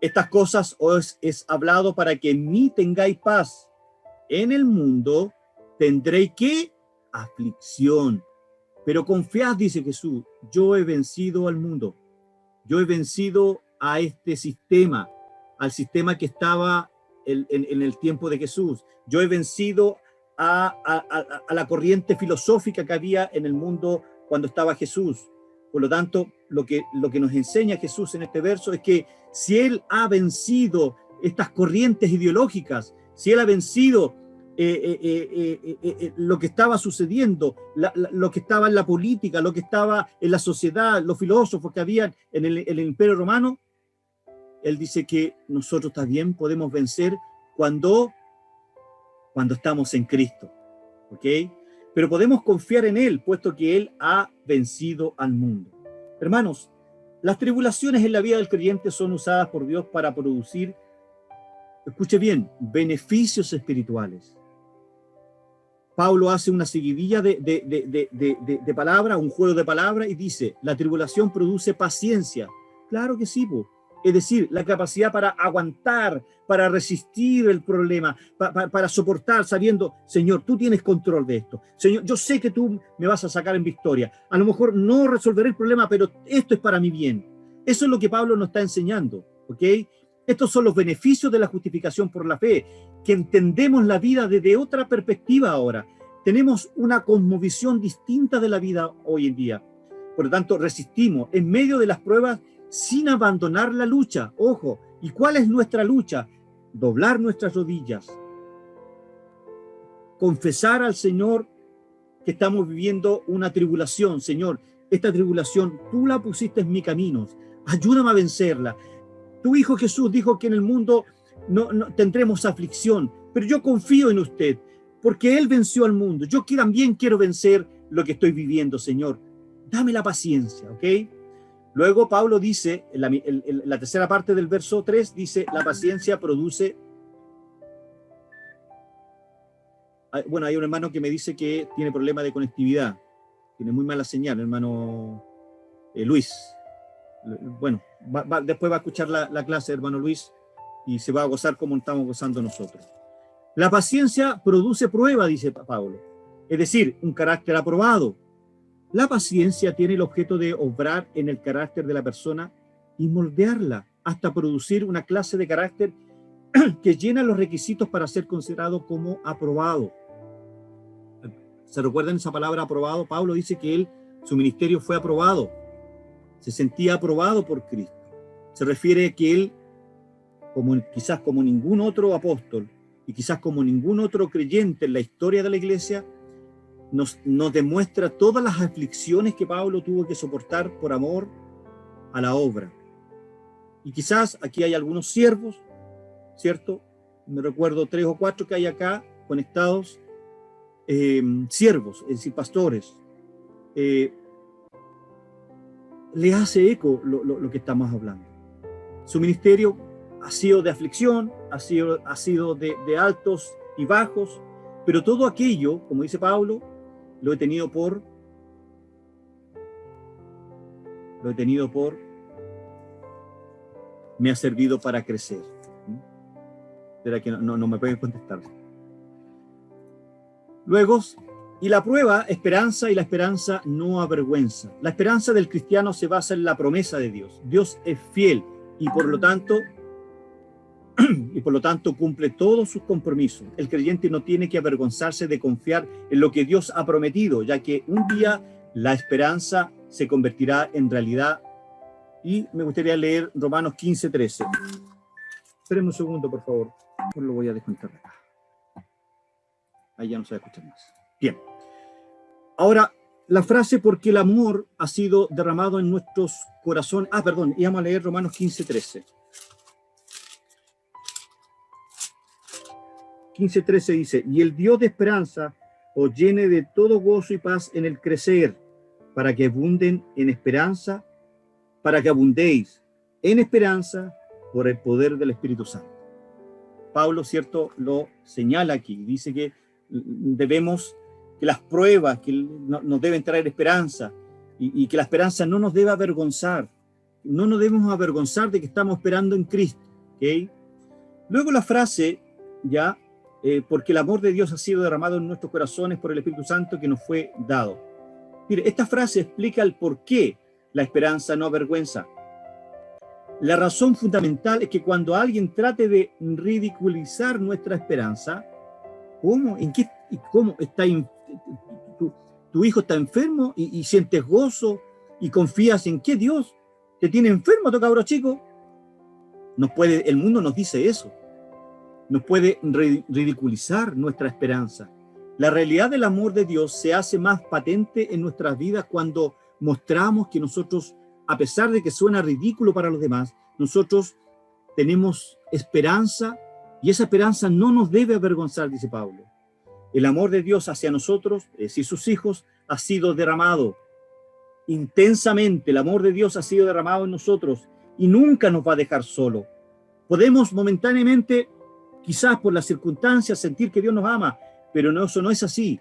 Estas cosas os es hablado para que en mí tengáis paz. En el mundo tendréis ¿qué? Aflicción. Pero confiad, dice Jesús, yo he vencido al mundo. Yo he vencido a este sistema, al sistema que estaba en el tiempo de Jesús. Yo he vencido a la corriente filosófica que había en el mundo cuando estaba Jesús. Por lo tanto, lo que nos enseña Jesús en este verso es que si Él ha vencido estas corrientes ideológicas, si Él ha vencido lo que estaba sucediendo, lo que estaba en la política, lo que estaba en la sociedad, los filósofos que habían en el Imperio Romano, Él dice que nosotros también podemos vencer cuando estamos en Cristo, ¿ok? Pero podemos confiar en Él, puesto que Él ha vencido al mundo. Hermanos, las tribulaciones en la vida del creyente son usadas por Dios para producir, escuche bien, beneficios espirituales. Pablo hace una seguidilla de palabras, un juego de palabras, y dice, la tribulación produce paciencia. Claro que sí, es decir, la capacidad para aguantar, para resistir el problema, para soportar, sabiendo, Señor, tú tienes control de esto. Señor, yo sé que tú me vas a sacar en victoria. A lo mejor no resolveré el problema, pero esto es para mi bien. Eso es lo que Pablo nos está enseñando, ¿ok? Estos son los beneficios de la justificación por la fe, que entendemos la vida desde otra perspectiva ahora. Tenemos una cosmovisión distinta de la vida hoy en día. Por lo tanto, resistimos en medio de las pruebas sin abandonar la lucha. Ojo, ¿y cuál es nuestra lucha? Doblar nuestras rodillas, confesar al Señor que estamos viviendo una tribulación. Señor, esta tribulación tú la pusiste en mi camino, ayúdame a vencerla. Tu Hijo Jesús dijo que en el mundo no tendremos aflicción, pero yo confío en usted, porque Él venció al mundo. Yo también quiero vencer lo que estoy viviendo, Señor. Dame la paciencia, ¿ok? Luego Pablo dice, en la tercera parte del verso 3, dice, la paciencia produce... Bueno, hay un hermano que me dice que tiene problema de conectividad, tiene muy mala señal, hermano Luis. Bueno, después va a escuchar la clase, hermano Luis, y se va a gozar como estamos gozando nosotros. La paciencia produce prueba, dice Pablo, es decir, un carácter aprobado. La paciencia tiene el objeto de obrar en el carácter de la persona y moldearla hasta producir una clase de carácter que llena los requisitos para ser considerado como aprobado. ¿Se recuerdan esa palabra aprobado? Pablo dice que su ministerio fue aprobado. Se sentía aprobado por Cristo. Se refiere a que él, quizás como ningún otro apóstol y quizás como ningún otro creyente en la historia de la iglesia, nos demuestra todas las aflicciones que Pablo tuvo que soportar por amor a la obra. Y quizás aquí hay algunos siervos, ¿cierto?, me recuerdo 3 o 4 que hay acá conectados, siervos, es decir, pastores, le hace eco lo que estamos hablando. Su ministerio ha sido de aflicción, ha sido de altos y bajos, pero todo aquello, como dice Pablo, lo he tenido por me ha servido para crecer. Espera que no me pueden contestar. Luego, y la prueba, esperanza, y la esperanza no avergüenza. La esperanza del cristiano se basa en la promesa de Dios. Dios es fiel y por lo tanto cumple todos sus compromisos. El creyente no tiene que avergonzarse de confiar en lo que Dios ha prometido, ya que un día la esperanza se convertirá en realidad. Y me gustaría leer Romanos 15:13. Espérenme un segundo, por favor. Lo voy a descontar acá. Ahí ya no se va a escuchar más. Bien. Ahora, la frase porque el amor ha sido derramado en nuestros corazones. Perdón, íbamos a leer Romanos 15:13. 15:13 dice, y el Dios de esperanza os llene de todo gozo y paz en el crecer, para que abunden en esperanza, para que abundéis en esperanza por el poder del Espíritu Santo. Pablo, cierto, lo señala aquí, dice que que las pruebas que nos deben traer esperanza y que la esperanza no nos debe avergonzar, no nos debemos avergonzar de que estamos esperando en Cristo, ¿okay? Luego la frase, ya, porque el amor de Dios ha sido derramado en nuestros corazones por el Espíritu Santo que nos fue dado. Mire, esta frase explica el por qué la esperanza no avergüenza. La razón fundamental es que cuando alguien trate de ridiculizar nuestra esperanza, ¿cómo? ¿En qué? ¿Cómo? Tu hijo está enfermo y sientes gozo y confías en que Dios te tiene enfermo, tu cabro chico. El mundo nos dice eso. Nos puede ridiculizar nuestra esperanza. La realidad del amor de Dios se hace más patente en nuestras vidas cuando mostramos que nosotros, a pesar de que suena ridículo para los demás, nosotros tenemos esperanza y esa esperanza no nos debe avergonzar, dice Pablo. El amor de Dios hacia nosotros, es decir, sus hijos, ha sido derramado intensamente. El amor de Dios ha sido derramado en nosotros y nunca nos va a dejar solo. Podemos momentáneamente, quizás por las circunstancias, sentir que Dios nos ama, pero no, eso no es así.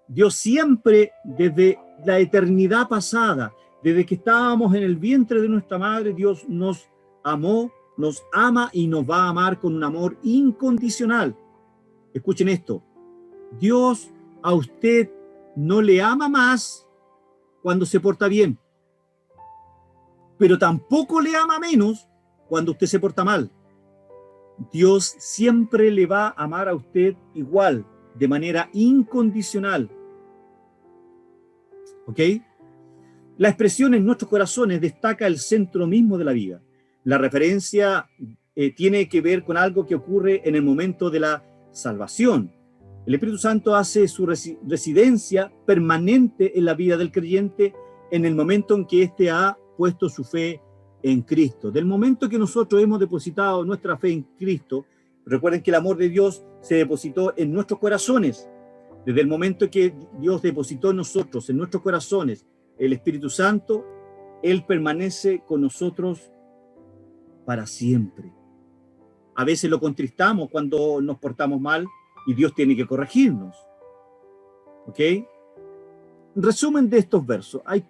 Dios siempre, desde la eternidad pasada, desde que estábamos en el vientre de nuestra madre, Dios nos amó, nos ama y nos va a amar con un amor incondicional. Escuchen esto. Dios a usted no le ama más cuando se porta bien, pero tampoco le ama menos cuando usted se porta mal. Dios siempre le va a amar a usted igual, de manera incondicional. ¿Ok? La expresión en nuestros corazones destaca el centro mismo de la vida. La referencia tiene que ver con algo que ocurre en el momento de la salvación. El Espíritu Santo hace su residencia permanente en la vida del creyente en el momento en que éste ha puesto su fe en Cristo. Del momento que nosotros hemos depositado nuestra fe en Cristo, recuerden que el amor de Dios se depositó en nuestros corazones. Desde el momento que Dios depositó en nosotros, en nuestros corazones, el Espíritu Santo, Él permanece con nosotros para siempre. A veces lo contristamos cuando nos portamos mal y Dios tiene que corregirnos. ¿Ok? Resumen de estos versos. Hay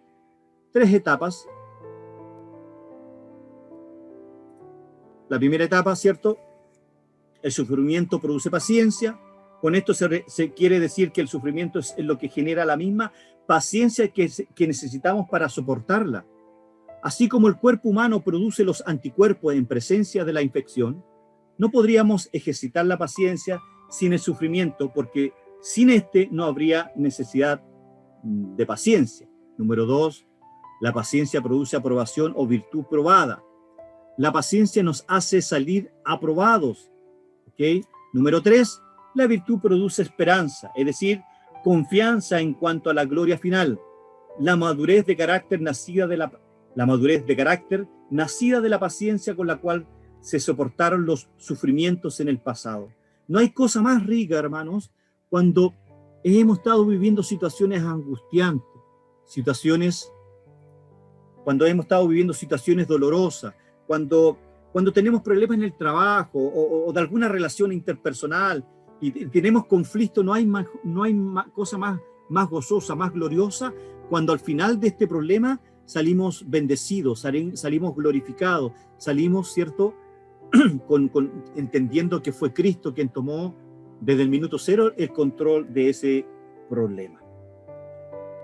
3 etapas. La primera etapa, ¿cierto? El sufrimiento produce paciencia. Con esto se quiere decir que el sufrimiento es lo que genera la misma paciencia que necesitamos para soportarla. Así como el cuerpo humano produce los anticuerpos en presencia de la infección, no podríamos ejercitar la paciencia sin el sufrimiento, porque sin este no habría necesidad de paciencia. Número 2, la paciencia produce aprobación o virtud probada. La paciencia nos hace salir aprobados. ¿Ok? Número 3, la virtud produce esperanza, es decir, confianza en cuanto a la gloria final. La madurez de carácter nacida de la paciencia con la cual se soportaron los sufrimientos en el pasado. No hay cosa más rica, hermanos, cuando hemos estado viviendo situaciones angustiantes, cuando hemos estado viviendo situaciones dolorosas, cuando tenemos problemas en el trabajo o de alguna relación interpersonal y tenemos conflicto. No hay cosa más gozosa, más gloriosa, cuando al final de este problema salimos bendecidos, salimos glorificados, salimos, ¿cierto?, entendiendo que fue Cristo quien tomó desde el minuto cero el control de ese problema.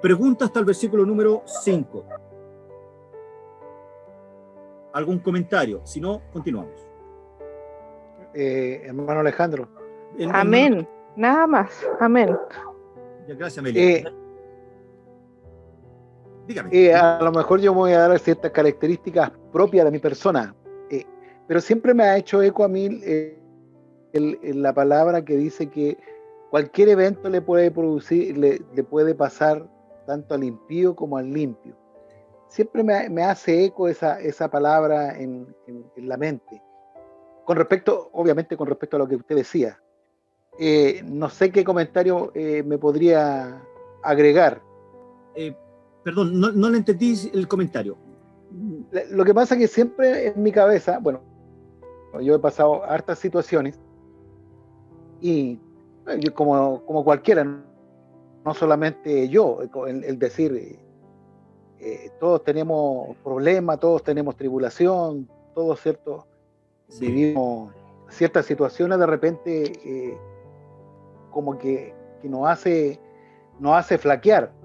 Pregunta hasta el versículo número 5. ¿Algún comentario? Si no, continuamos. Hermano Alejandro. Amén. Nada más. Amén. Gracias, Amelia. Dígame. A lo mejor yo me voy a dar ciertas características propias de mi persona, pero siempre me ha hecho eco a mí la palabra que dice que cualquier evento le puede producir, le puede pasar tanto al impío como al limpio. Siempre me hace eco esa palabra en la mente. Obviamente con respecto a lo que usted decía. No sé qué comentario me podría agregar. Perdón, no le entendí el comentario. Lo que pasa es que siempre en mi cabeza, bueno, yo he pasado hartas situaciones y yo como cualquiera, no solamente yo, el decir, todos tenemos problemas, todos tenemos tribulación, todos, ¿cierto? Sí. Vivimos ciertas situaciones de repente como que nos hace flaquear.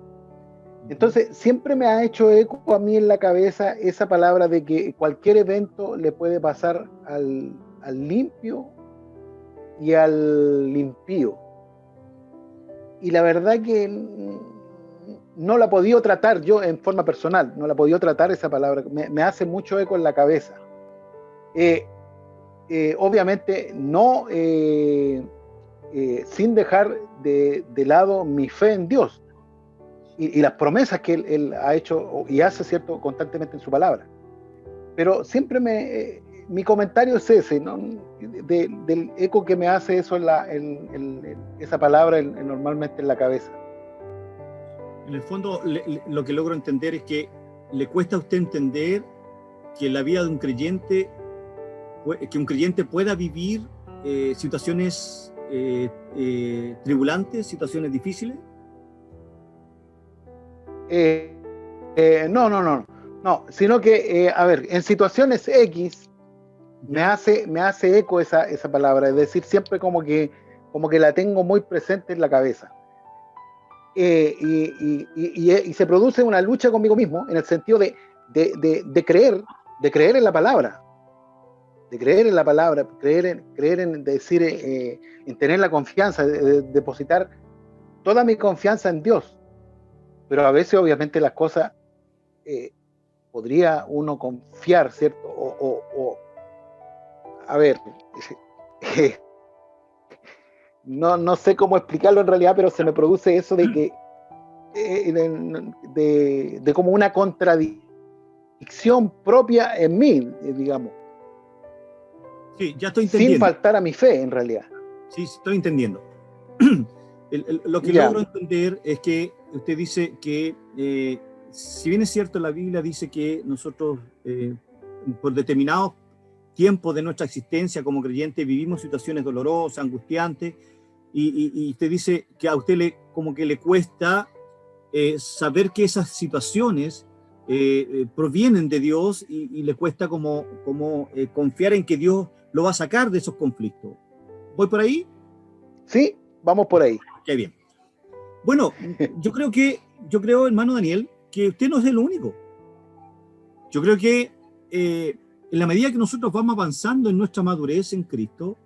Entonces siempre me ha hecho eco a mí en la cabeza esa palabra de que cualquier evento le puede pasar al limpio y al impío. Y la verdad que no la he podido tratar yo en forma personal, no la he podido tratar esa palabra, me hace mucho eco en la cabeza. Obviamente no sin dejar de lado mi fe en Dios y las promesas que él ha hecho y hace, ¿cierto?, constantemente en su palabra. Pero siempre mi comentario es ese, ¿no?, del eco que me hace eso esa palabra normalmente en la cabeza. En el fondo, lo que logro entender es que le cuesta a usted entender que la vida de un creyente pueda vivir situaciones tribulantes, situaciones difíciles. No, sino que, a ver, en situaciones X me hace eco esa palabra, es decir, siempre como que la tengo muy presente en la cabeza. Y se produce una lucha conmigo mismo en el sentido de creer en la palabra, creer en decir, en tener la confianza, de depositar toda mi confianza en Dios. Pero a veces obviamente las cosas podría uno confiar, ¿cierto? A ver, no sé cómo explicarlo en realidad, pero se me produce eso de que de como una contradicción propia en mí, digamos. Sí, ya estoy entendiendo. Sin faltar a mi fe, en realidad. Sí, estoy entendiendo. Lo que logro entender es que usted dice que, si bien es cierto, la Biblia dice que nosotros, por determinados tiempos de nuestra existencia como creyentes, vivimos situaciones dolorosas, angustiantes, y usted dice que a usted como que le cuesta saber que esas situaciones provienen de Dios y le cuesta como confiar en que Dios lo va a sacar de esos conflictos. ¿Voy por ahí? Sí, vamos por ahí. Qué bien. Bueno, yo creo, hermano Daniel, que usted no es el único. Yo creo que en la medida que nosotros vamos avanzando en nuestra madurez en Cristo,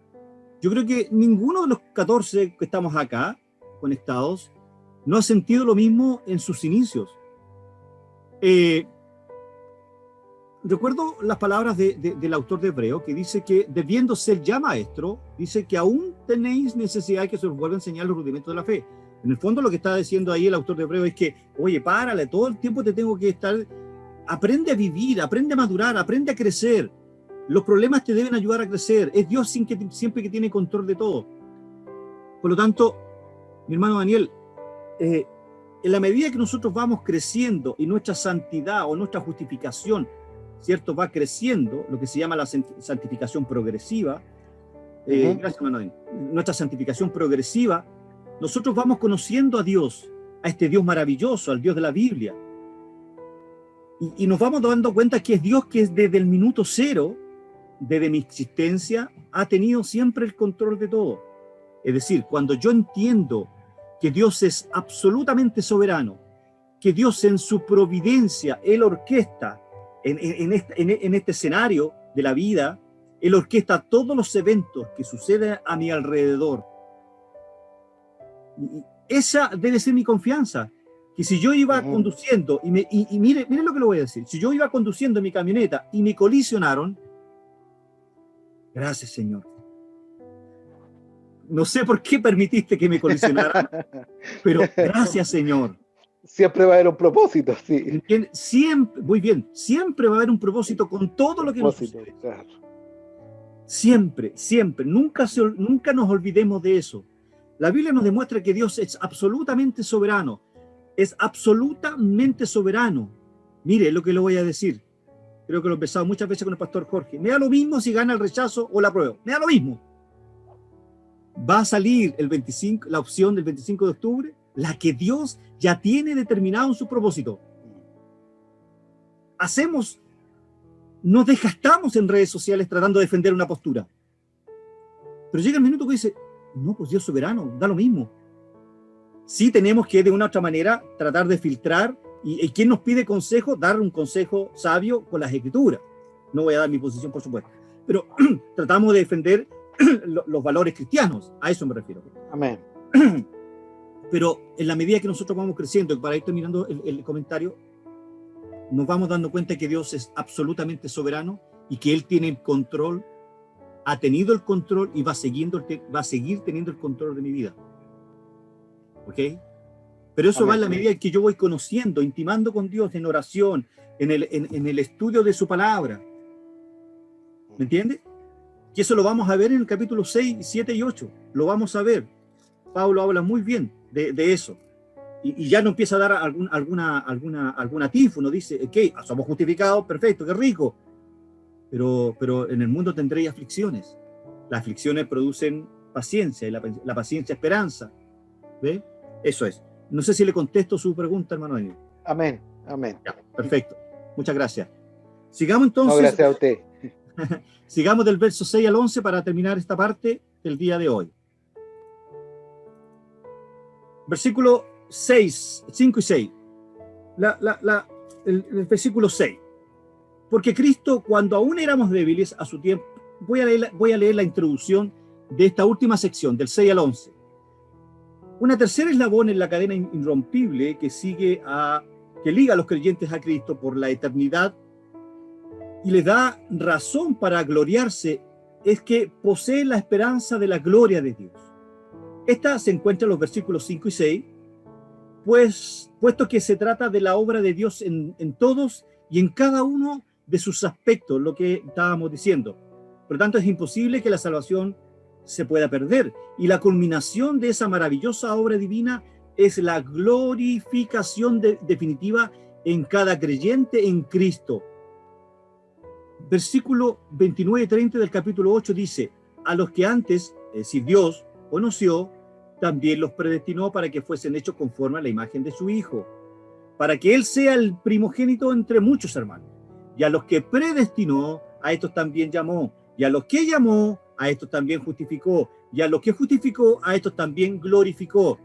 yo creo que ninguno de los 14 que estamos acá conectados no ha sentido lo mismo en sus inicios. Recuerdo las palabras del autor de Hebreo, que dice que, debiendo ser ya maestro, dice que aún tenéis necesidad de que se os vuelva a enseñar los rudimentos de la fe. En el fondo lo que está diciendo ahí el autor de Hebreo es que, oye, párale, todo el tiempo te tengo que estar, aprende a vivir, aprende a madurar, aprende a crecer. Los problemas te deben ayudar a crecer. Es Dios siempre que tiene control de todo. Por lo tanto, mi hermano Daniel, en la medida que nosotros vamos creciendo y nuestra santidad o nuestra justificación, ¿cierto?, va creciendo, lo que se llama la santificación progresiva, gracias, hermano Daniel, nuestra santificación progresiva, nosotros vamos conociendo a Dios, a este Dios maravilloso, al Dios de la Biblia. Y nos vamos dando cuenta que es Dios que desde el minuto cero, desde mi existencia, ha tenido siempre el control de todo. Es decir, cuando yo entiendo que Dios es absolutamente soberano, que Dios en su providencia, Él orquesta en este escenario de la vida, Él orquesta todos los eventos que suceden a mi alrededor. Y esa debe ser mi confianza. Que si yo iba conduciendo, y mire lo que le voy a decir, si yo iba conduciendo mi camioneta y me colisionaron, gracias, Señor. No sé por qué permitiste que me colisionaran, pero gracias, Señor. Siempre va a haber un propósito, sí. Siempre, muy bien, siempre va a haber un propósito con todo lo que nos sucede. Claro. Siempre, siempre. Nunca nos olvidemos de eso. La Biblia nos demuestra que Dios es absolutamente soberano. Es absolutamente soberano. Mire lo que le voy a decir. Creo que lo he empezado muchas veces con el pastor Jorge. Me da lo mismo si gana el rechazo o la apruebo. Me da lo mismo. Va a salir la opción del 25 de octubre, la que Dios ya tiene determinado en su propósito. Nos desgastamos en redes sociales tratando de defender una postura. Pero llega el minuto que dice, no, pues Dios es soberano, da lo mismo. Sí tenemos que de una u otra manera tratar de filtrar, y quien nos pide consejo, dar un consejo sabio con las escrituras. No voy a dar mi posición, por supuesto, pero tratamos de defender los valores cristianos, a eso me refiero. Amén. Pero en la medida que nosotros vamos creciendo, y para ir terminando el comentario, nos vamos dando cuenta que Dios es absolutamente soberano y que Él tiene el control, ha tenido el control y va a seguir teniendo el control de mi vida. ¿Ok? Pero eso va en la medida en que yo voy conociendo, intimando con Dios en oración, en el estudio de su palabra. ¿Me entiende? Y eso lo vamos a ver en el capítulo 6, 7 y 8. Lo vamos a ver. Pablo habla muy bien de eso. Y ya no empieza a dar algún atífono. Dice, ok, somos justificados, perfecto, qué rico. Pero en el mundo tendréis aflicciones. Las aflicciones producen paciencia, y la paciencia esperanza. ¿Ve? Eso es. No sé si le contesto su pregunta, hermano Daniel. Amén, amén. Ya, perfecto. Muchas gracias. Sigamos entonces. No, gracias a usted. Sigamos del verso 6 al 11 para terminar esta parte del día de hoy. Versículo 6, 5 y 6. El versículo 6. Porque Cristo, cuando aún éramos débiles a su tiempo, voy a leer la introducción de esta última sección, del 6 al 11. Una tercera eslabón en la cadena irrompible que liga a los creyentes a Cristo por la eternidad y les da razón para gloriarse, es que poseen la esperanza de la gloria de Dios. Esta se encuentra en los versículos 5 y 6, puesto que se trata de la obra de Dios en todos y en cada uno de sus aspectos, lo que estábamos diciendo. Por lo tanto, es imposible que la salvación se pueda perder. Y la culminación de esa maravillosa obra divina es la glorificación definitiva en cada creyente en Cristo. Versículo 29 y 30 del capítulo 8 dice, a los que antes, es decir, Dios conoció, también los predestinó para que fuesen hechos conforme a la imagen de su Hijo, para que Él sea el primogénito entre muchos hermanos. Y a los que predestinó, a estos también llamó. Y a los que llamó, a estos también justificó. Y a los que justificó, a estos también glorificó.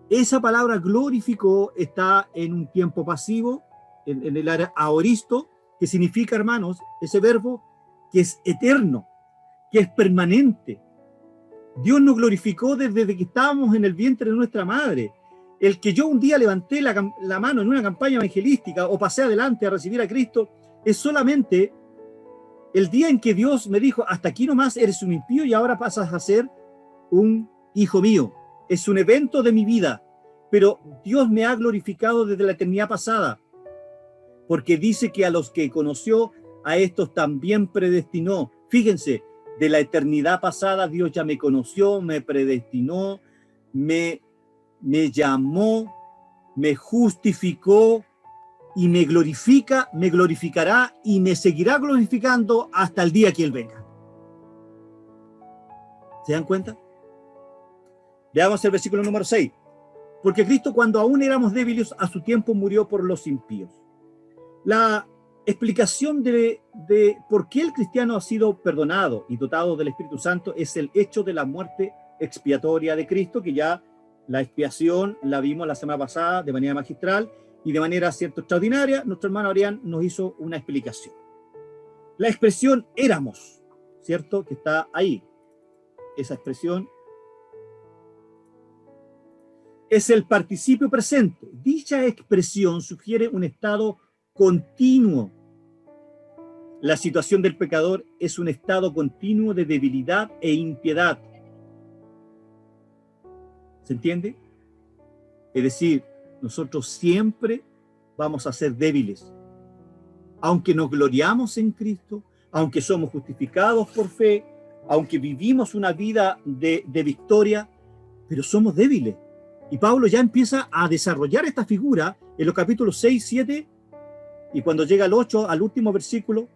Esa palabra glorificó está en un tiempo pasivo, en el área aoristo, que significa, hermanos, ese verbo que es eterno, que es permanente. Dios nos glorificó desde que estábamos en el vientre de nuestra madre. El que yo un día levanté la mano en una campaña evangelística o pasé adelante a recibir a Cristo, es solamente el día en que Dios me dijo, hasta aquí nomás eres un impío y ahora pasas a ser un hijo mío. Es un evento de mi vida, pero Dios me ha glorificado desde la eternidad pasada, porque dice que a los que conoció a estos también predestinó. Fíjense, de la eternidad pasada Dios ya me conoció, me predestinó, me llamó, me justificó y me glorifica, me glorificará y me seguirá glorificando hasta el día que Él venga. ¿Se dan cuenta? Veamos el versículo número 6. Porque Cristo, cuando aún éramos débiles, a su tiempo murió por los impíos. La explicación de por qué el cristiano ha sido perdonado y dotado del Espíritu Santo es el hecho de la muerte expiatoria de Cristo, que ya la expiación la vimos la semana pasada de manera magistral y de manera cierto extraordinaria. Nuestro hermano Arián nos hizo una explicación. La expresión éramos, ¿cierto? Que está ahí. Esa expresión es el participio presente. Dicha expresión sugiere un estado continuo. La situación del pecador es un estado continuo de debilidad e impiedad. ¿Se entiende? Es decir, nosotros siempre vamos a ser débiles. Aunque nos gloriamos en Cristo, aunque somos justificados por fe, aunque vivimos una vida de victoria, pero somos débiles. Y Pablo ya empieza a desarrollar esta figura en los capítulos 6, 7, y cuando llega al 8, al último versículo,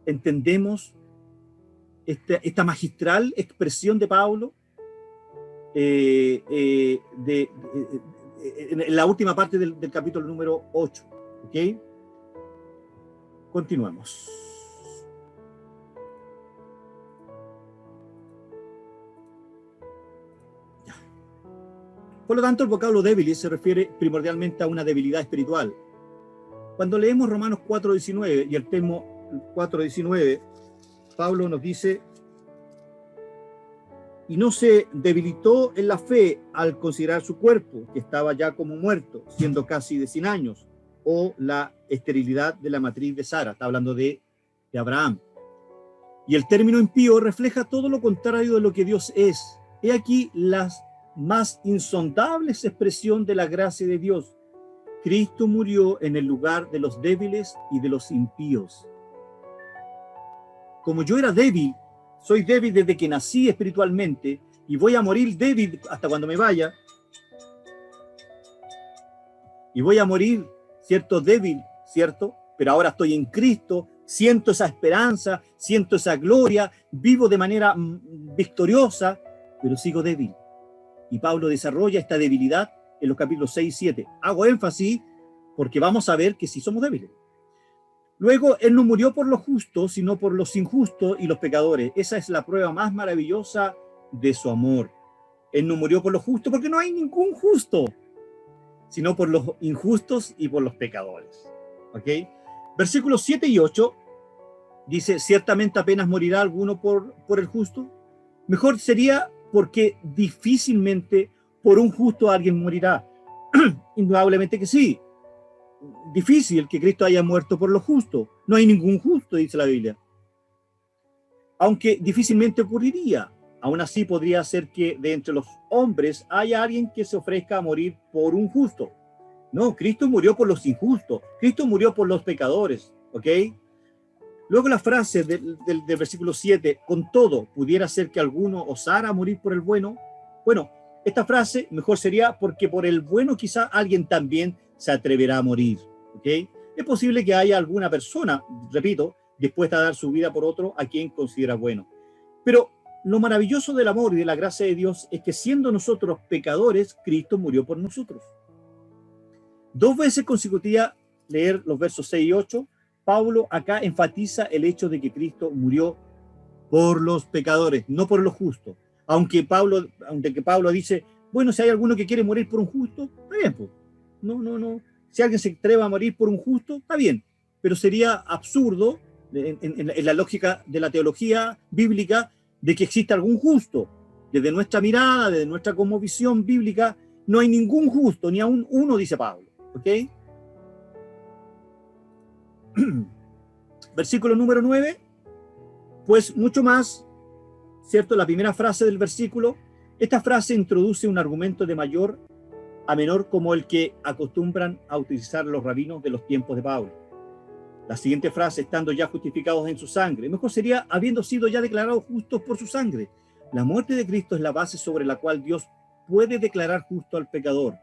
entendemos esta magistral expresión de Pablo en la última parte del capítulo número 8. ¿Ok? Continuemos. Ya. Por lo tanto, el vocablo débil se refiere primordialmente a una debilidad espiritual. Cuando leemos Romanos 4:19 y el tema 4:19, Pablo nos dice: y no se debilitó en la fe al considerar su cuerpo, que estaba ya como muerto, siendo casi de 100 años, o la esterilidad de la matriz de Sara. Está hablando de Abraham. Y el término impío refleja todo lo contrario de lo que Dios es. He aquí las más insondables expresión de la gracia de Dios. Cristo murió en el lugar de los débiles y de los impíos. Como yo era débil, soy débil desde que nací espiritualmente y voy a morir débil hasta cuando me vaya. Y voy a morir, ¿cierto? Débil, ¿cierto? Pero ahora estoy en Cristo, siento esa esperanza, siento esa gloria, vivo de manera victoriosa, pero sigo débil. Y Pablo desarrolla esta debilidad en los capítulos 6 y 7. Hago énfasis porque vamos a ver que sí somos débiles. Luego, Él no murió por los justos, sino por los injustos y los pecadores. Esa es la prueba más maravillosa de su amor. Él no murió por los justos porque no hay ningún justo, sino por los injustos y por los pecadores. ¿Ok? Versículos 7 y 8 dice: ciertamente apenas morirá alguno por el justo. Mejor sería porque difícilmente por un justo alguien morirá. Indudablemente que sí. Difícil que Cristo haya muerto por lo justo. No hay ningún justo, dice la Biblia. Aunque difícilmente ocurriría, aún así podría ser que de entre los hombres haya alguien que se ofrezca a morir por un justo. No, Cristo murió por los injustos. Cristo murió por los pecadores. ¿Ok? Luego la frase del versículo 7, con todo, pudiera ser que alguno osara morir por el bueno. Bueno, esta frase mejor sería porque por el bueno quizá alguien también se atreverá a morir. ¿Ok? Es posible que haya alguna persona, repito, dispuesta a dar su vida por otro a quien considera bueno. Pero lo maravilloso del amor y de la gracia de Dios es que siendo nosotros pecadores, Cristo murió por nosotros. 2 veces consecutivas leer los versos 6 y 8, Pablo acá enfatiza el hecho de que Cristo murió por los pecadores, no por los justos. Aunque Pablo dice, bueno, si hay alguno que quiere morir por un justo, está bien, pues. No. Si alguien se atreve a morir por un justo, está bien. Pero sería absurdo, en la lógica de la teología bíblica, de que exista algún justo. Desde nuestra mirada, desde nuestra cosmovisión bíblica, no hay ningún justo, ni aún uno, dice Pablo. ¿Ok? Versículo número 9. Pues mucho más, ¿cierto? La primera frase del versículo. Esta frase introduce un argumento de mayor a menor como el que acostumbran a utilizar los rabinos de los tiempos de Pablo. La siguiente frase, estando ya justificados en su sangre. Mejor sería, habiendo sido ya declarados justos por su sangre. La muerte de Cristo es la base sobre la cual Dios puede declarar justo al pecador.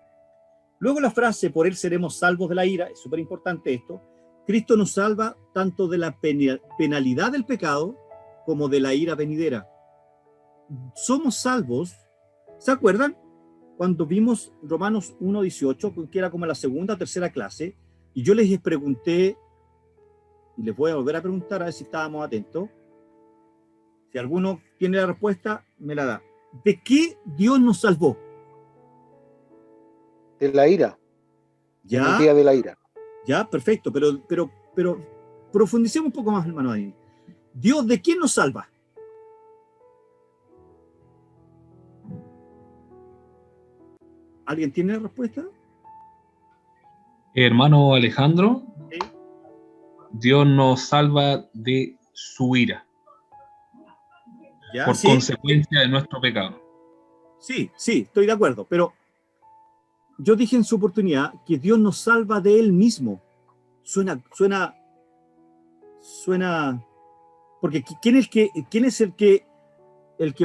Luego la frase, por él seremos salvos de la ira, es súper importante esto. Cristo nos salva tanto de la penalidad del pecado como de la ira venidera. Somos salvos, ¿se acuerdan? Cuando vimos Romanos 1:18, que era como la segunda o tercera clase, y yo les pregunté, y les voy a volver a preguntar a ver si estábamos atentos. Si alguno tiene la respuesta, me la da. ¿De qué Dios nos salvó? De la ira. ¿Ya? En el día de la ira. Ya, perfecto, pero profundicemos un poco más, hermano. Ahí. ¿Dios de quién nos salva? ¿Alguien tiene la respuesta? Hermano Alejandro, ¿Sí? Dios nos salva de su ira, ¿Ya? por ¿Sí? consecuencia de nuestro pecado. Sí, estoy de acuerdo, pero yo dije en su oportunidad que Dios nos salva de Él mismo. Suena, porque ¿quién es el que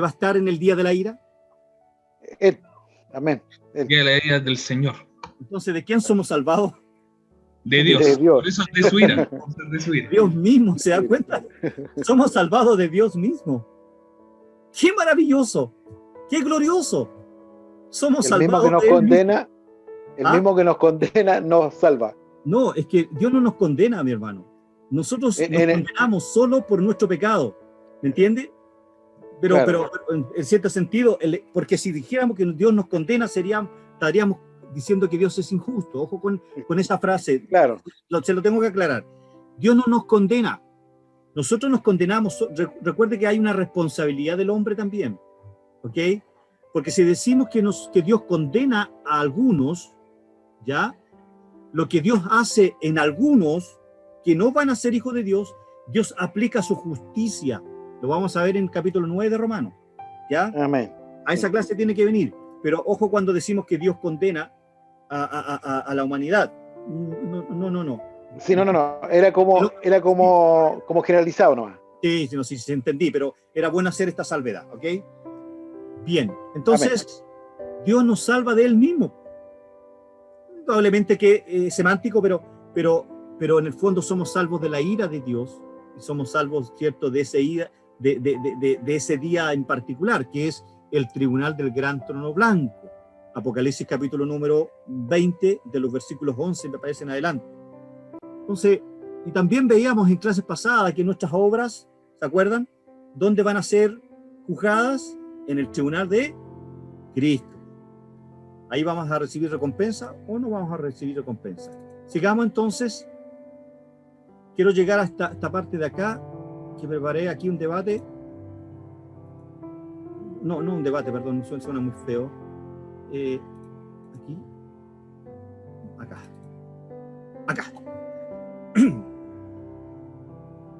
va a estar en el día de la ira? Él. Amén. Él. Que la ira del Señor, Entonces, ¿de quién somos salvados? de Dios. De Dios. Por eso es de su ira. De su ira. Dios mismo, ¿se dan cuenta? Somos salvados de Dios mismo. ¡Qué maravilloso! ¡Qué glorioso! Somos El mismo salvados que nos de Él condena, mismo. el mismo que nos condena nos salva. No, es que Dios no nos condena, mi hermano. Nosotros nos condenamos solo por nuestro pecado. ¿Me entiende? Pero en cierto sentido, porque si dijéramos que Dios nos condena, estaríamos diciendo que Dios es injusto. Ojo con esa frase. Claro. Se lo tengo que aclarar. Dios no nos condena. Nosotros nos condenamos. Recuerde que hay una responsabilidad del hombre también. ¿Ok? Porque si decimos que Dios condena a algunos, ¿ya? Lo que Dios hace en algunos que no van a ser hijos de Dios, Dios aplica su justicia. Lo vamos a ver en el capítulo 9 de Romanos. ¿Ya? Amén. A esa clase tiene que venir. Pero ojo cuando decimos que Dios condena a la humanidad. No. Sí, no. Era como generalizado nomás. Sí, entendí, pero era bueno hacer esta salvedad, ¿ok? Bien, entonces Dios nos salva de Él mismo. Probablemente que es semántico, pero en el fondo somos salvos de la ira de Dios y somos salvos, ¿cierto?, de ese ira, de ese día en particular, que es el tribunal del gran trono blanco. Apocalipsis capítulo número 20, de los versículos 11, me parece en adelante. Entonces, y también veíamos en clases pasadas que nuestras obras, ¿se acuerdan?, ¿dónde van a ser juzgadas? En el tribunal de Cristo. Ahí vamos a recibir recompensa o no vamos a recibir recompensa. Sigamos entonces. Quiero llegar a esta parte de acá, que preparé aquí un debate. No un debate, perdón, suena muy feo. Aquí. Acá.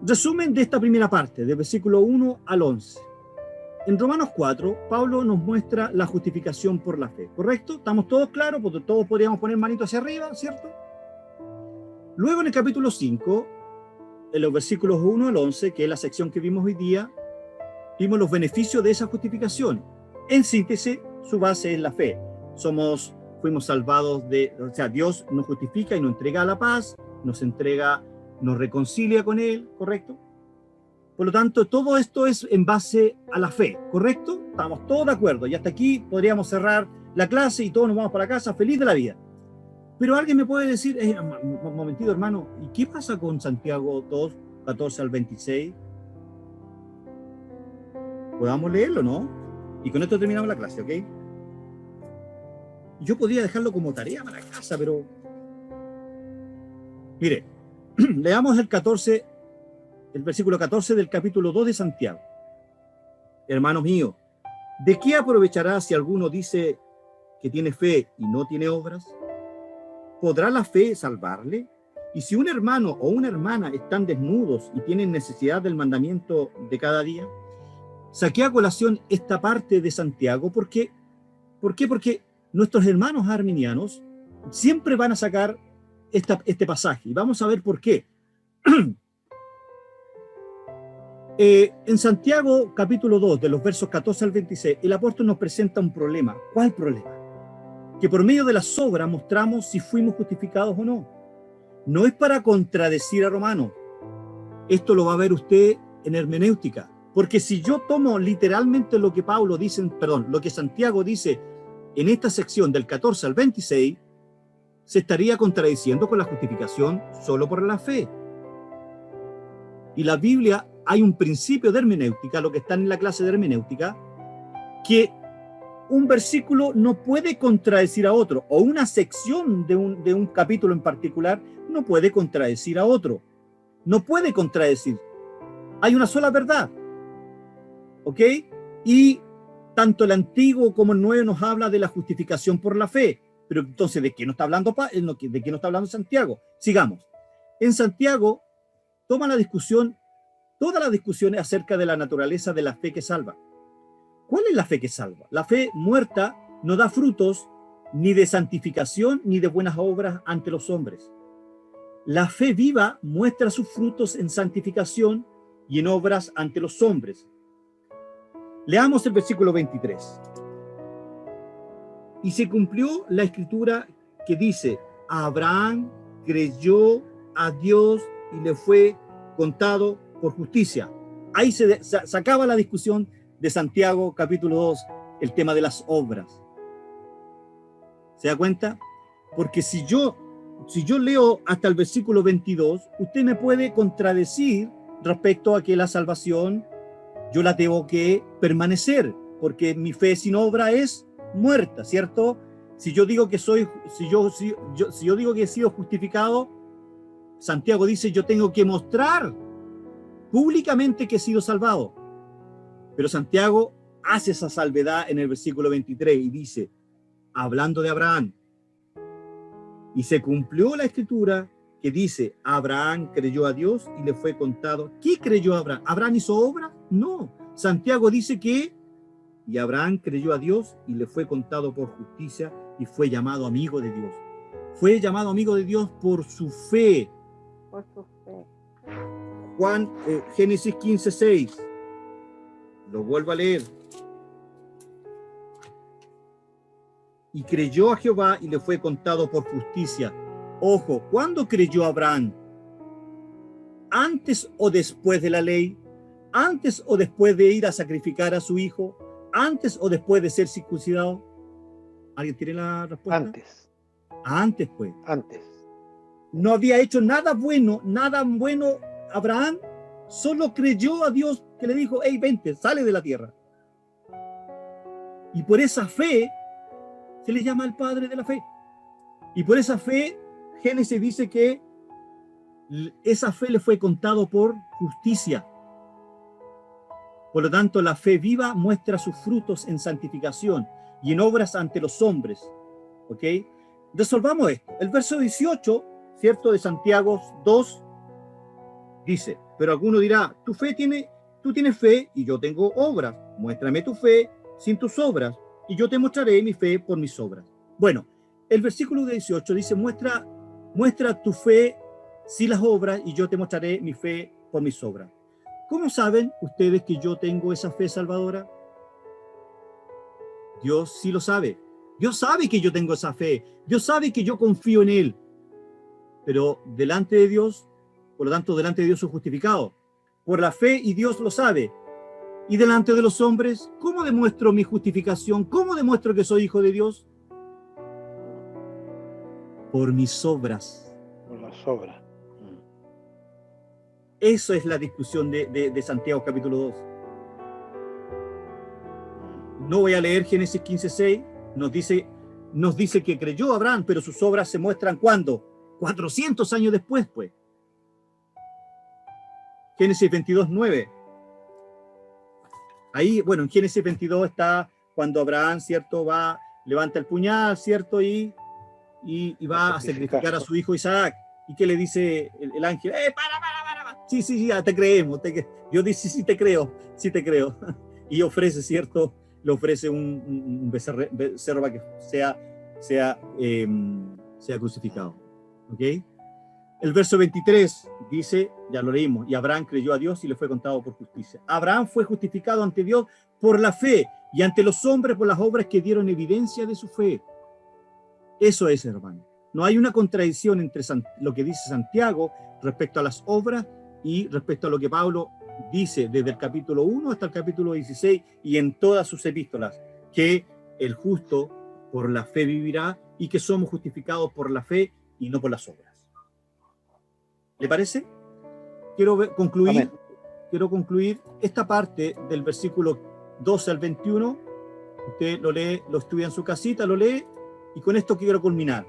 Resumen de esta primera parte, del versículo 1 al 11. En Romanos 4, Pablo nos muestra la justificación por la fe, ¿correcto? ¿Estamos todos claros? Porque todos podríamos poner manito hacia arriba, ¿cierto? Luego en el capítulo 5, en los versículos 1 al 11, que es la sección que vimos hoy día, vimos los beneficios de esa justificación. En síntesis, su base es la fe. Fuimos salvados Dios nos justifica y nos entrega la paz, nos reconcilia con Él, ¿correcto? Por lo tanto, todo esto es en base a la fe, ¿correcto? Estamos todos de acuerdo. Y hasta aquí podríamos cerrar la clase y todos nos vamos para casa feliz de la vida. Pero alguien me puede decir, un momentito, hermano, ¿y qué pasa con Santiago 2, 14 al 26? Podamos leerlo, ¿no? Y con esto terminamos la clase, ¿ok? Yo podría dejarlo como tarea para casa, pero... Mire, leamos el versículo 14 del capítulo 2 de Santiago. Hermanos míos, ¿de qué aprovechará si alguno dice que tiene fe y no tiene obras? ¿Podrá la fe salvarle? Y si un hermano o una hermana están desnudos y tienen necesidad del mandamiento de cada día, saqué a colación esta parte de Santiago. ¿Por qué? Porque nuestros hermanos arminianos siempre van a sacar este pasaje. Y vamos a ver por qué. En Santiago, capítulo 2, de los versos 14 al 26, el apóstol nos presenta un problema. ¿Cuál problema? Que por medio de las obras mostramos si fuimos justificados o no. No es para contradecir a Romanos. Esto lo va a ver usted en hermenéutica. Porque si yo tomo literalmente lo que Pablo dice, lo que Santiago dice en esta sección del 14 al 26, se estaría contradiciendo con la justificación solo por la fe. Y la Biblia, hay un principio de hermenéutica, lo que está en la clase de hermenéutica, que un versículo no puede contradecir a otro, o una sección de un capítulo en particular no puede contradecir a otro. No puede contradecir. Hay una sola verdad. ¿Ok? Y tanto el Antiguo como el Nuevo nos habla de la justificación por la fe. Pero entonces, ¿de qué no está hablando Santiago? Sigamos. En Santiago toma la discusión, todas las discusiones acerca de la naturaleza de la fe que salva. ¿Cuál es la fe que salva? La fe muerta no da frutos ni de santificación ni de buenas obras ante los hombres. La fe viva muestra sus frutos en santificación y en obras ante los hombres. Leamos el versículo 23. Y se cumplió la escritura que dice: Abraham creyó a Dios y le fue contado por justicia. Ahí se acaba la discusión de Santiago capítulo 2, el tema de las obras. ¿Se da cuenta? Porque si yo leo hasta el versículo 22, usted me puede contradecir respecto a que la salvación yo la tengo que permanecer, porque mi fe sin obra es muerta, ¿cierto? Si yo digo que si yo digo que he sido justificado, Santiago dice, yo tengo que mostrar públicamente que he sido salvado. Pero Santiago hace esa salvedad en el versículo 23 y dice, hablando de Abraham, y se cumplió la escritura que dice, Abraham creyó a Dios y le fue contado. ¿Qué creyó Abraham? ¿Abraham hizo obra? No. Santiago dice que, y Abraham creyó a Dios y le fue contado por justicia y fue llamado amigo de Dios. Fue llamado amigo de Dios por su fe. Por su fe. Génesis 15:6. Lo vuelvo a leer. Y creyó a Jehová y le fue contado por justicia. Ojo, ¿cuándo creyó Abraham? ¿Antes o después de la ley? ¿Antes o después de ir a sacrificar a su hijo? ¿Antes o después de ser circuncidado? ¿Alguien tiene la respuesta? Antes. Antes, pues. Antes. No había hecho nada bueno Abraham, solo creyó a Dios que le dijo, hey, vente, sale de la tierra. Y por esa fe se le llama el padre de la fe. Y por esa fe, Génesis dice que esa fe le fue contado por justicia. Por lo tanto, la fe viva muestra sus frutos en santificación y en obras ante los hombres. ¿Ok? Resolvamos esto. El verso 18, ¿cierto? De Santiago 2, dice, pero alguno dirá, tú tienes fe y yo tengo obras. Muéstrame tu fe sin tus obras y yo te mostraré mi fe por mis obras. Bueno, el versículo 18 dice, muestra tu fe sin las obras y yo te mostraré mi fe por mis obras. ¿Cómo saben ustedes que yo tengo esa fe salvadora? Dios sí lo sabe. Dios sabe que yo tengo esa fe. Dios sabe que yo confío en Él. Pero delante de Dios, por lo tanto, delante de Dios soy justificado. Por la fe, y Dios lo sabe. Y delante de los hombres, ¿cómo demuestro mi justificación? ¿Cómo demuestro que soy hijo de Dios? Por mis obras. Por las obras. Eso es la discusión de Santiago capítulo 2. No voy a leer Génesis 15:6. Nos dice que creyó Abraham, pero sus obras se muestran ¿cuándo? 400 años después, pues. Génesis 22:9. Ahí, bueno, en Génesis 22 está cuando Abraham, ¿cierto? Levanta el puñal, ¿cierto? Y va a sacrificar a su hijo Isaac. ¿Y qué le dice el ángel? Para. Sí, ya te creemos. Dios dice, sí te creo. Y ofrece, ¿cierto? Le ofrece un becerro para que sea crucificado. ¿Ok? El verso 23 dice, ya lo leímos, y Abraham creyó a Dios y le fue contado por justicia. Abraham fue justificado ante Dios por la fe y ante los hombres por las obras que dieron evidencia de su fe. Eso es, hermano. No hay una contradicción entre lo que dice Santiago respecto a las obras y respecto a lo que Pablo dice desde el capítulo 1 hasta el capítulo 16 y en todas sus epístolas, que el justo por la fe vivirá y que somos justificados por la fe y no por las obras. ¿Le parece? Quiero concluir esta parte del versículo 12 al 21. Usted lo lee, lo estudia en su casita, lo lee, y con esto quiero culminar.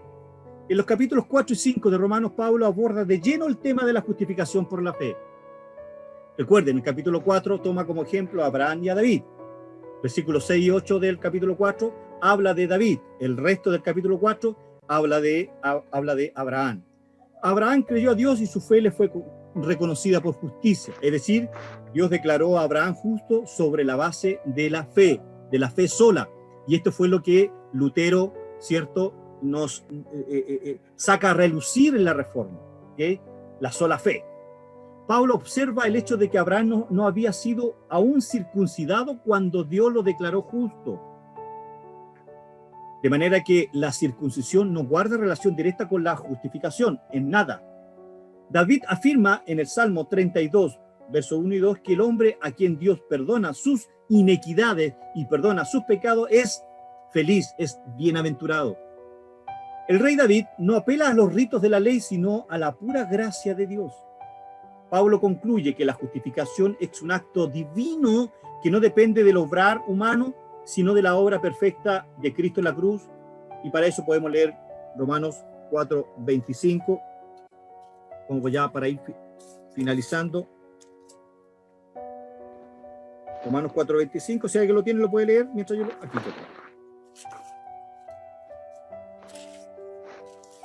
En los capítulos 4 y 5 de Romanos, Pablo aborda de lleno el tema de la justificación por la fe. Recuerden, en el capítulo 4 toma como ejemplo a Abraham y a David. Versículos 6 y 8 del capítulo 4 habla de David. El resto del capítulo 4 habla de Abraham. Abraham creyó a Dios y su fe le fue reconocida por justicia. Es decir, Dios declaró a Abraham justo sobre la base de la fe sola. Y esto fue lo que Lutero, ¿cierto?, nos saca a relucir en la Reforma, ¿okay? La sola fe. Pablo observa el hecho de que Abraham no había sido aún circuncidado cuando Dios lo declaró justo. De manera que la circuncisión no guarda relación directa con la justificación, en nada. David afirma en el Salmo 32, verso 1 y 2, que el hombre a quien Dios perdona sus inequidades y perdona sus pecados es feliz, es bienaventurado. El rey David no apela a los ritos de la ley, sino a la pura gracia de Dios. Pablo concluye que la justificación es un acto divino que no depende del obrar humano, sino de la obra perfecta de Cristo en la cruz. Y para eso podemos leer Romanos 4:25, como ya para ir finalizando. Romanos 4:25, si alguien lo tiene, lo puede leer mientras yo lo... Aquí está.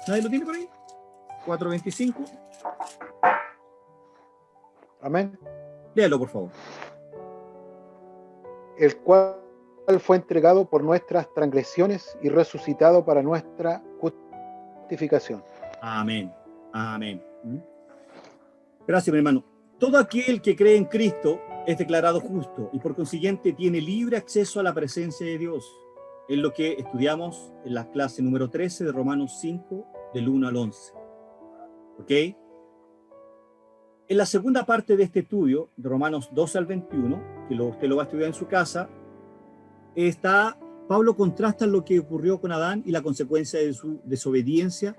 ¿Nadie lo tiene por ahí? 4:25. Amén. Léalo, por favor. El cual fue entregado por nuestras transgresiones y resucitado para nuestra justificación. Amén. Amén. Gracias, mi hermano. Todo aquel que cree en Cristo es declarado justo y por consiguiente tiene libre acceso a la presencia de Dios. Es lo que estudiamos en la clase número 13 de Romanos 5, del 1 al 11. ¿Ok? En la segunda parte de este estudio, de Romanos 12 al 21, que usted lo va a estudiar en su casa, Pablo contrasta lo que ocurrió con Adán y la consecuencia de su desobediencia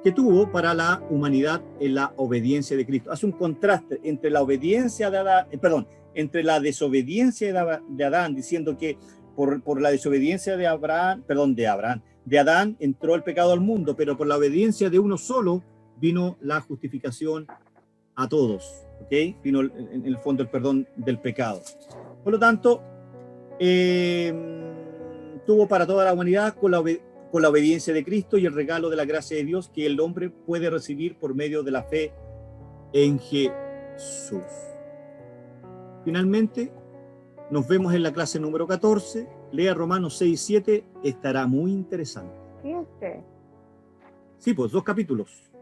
que tuvo para la humanidad en la obediencia de Cristo. Hace un contraste entre la obediencia de Adán, entre la desobediencia de Adán, diciendo que por la desobediencia de Adán entró el pecado al mundo, pero por la obediencia de uno solo vino la justificación a todos, ¿ok? Vino en el fondo el perdón del pecado. Por lo tanto, tuvo para toda la humanidad con la obediencia de Cristo y el regalo de la gracia de Dios que el hombre puede recibir por medio de la fe en Jesús. Finalmente, nos vemos en la clase número 14. Lea Romanos 6 y 7, estará muy interesante. 15. Sí, pues 2 capítulos.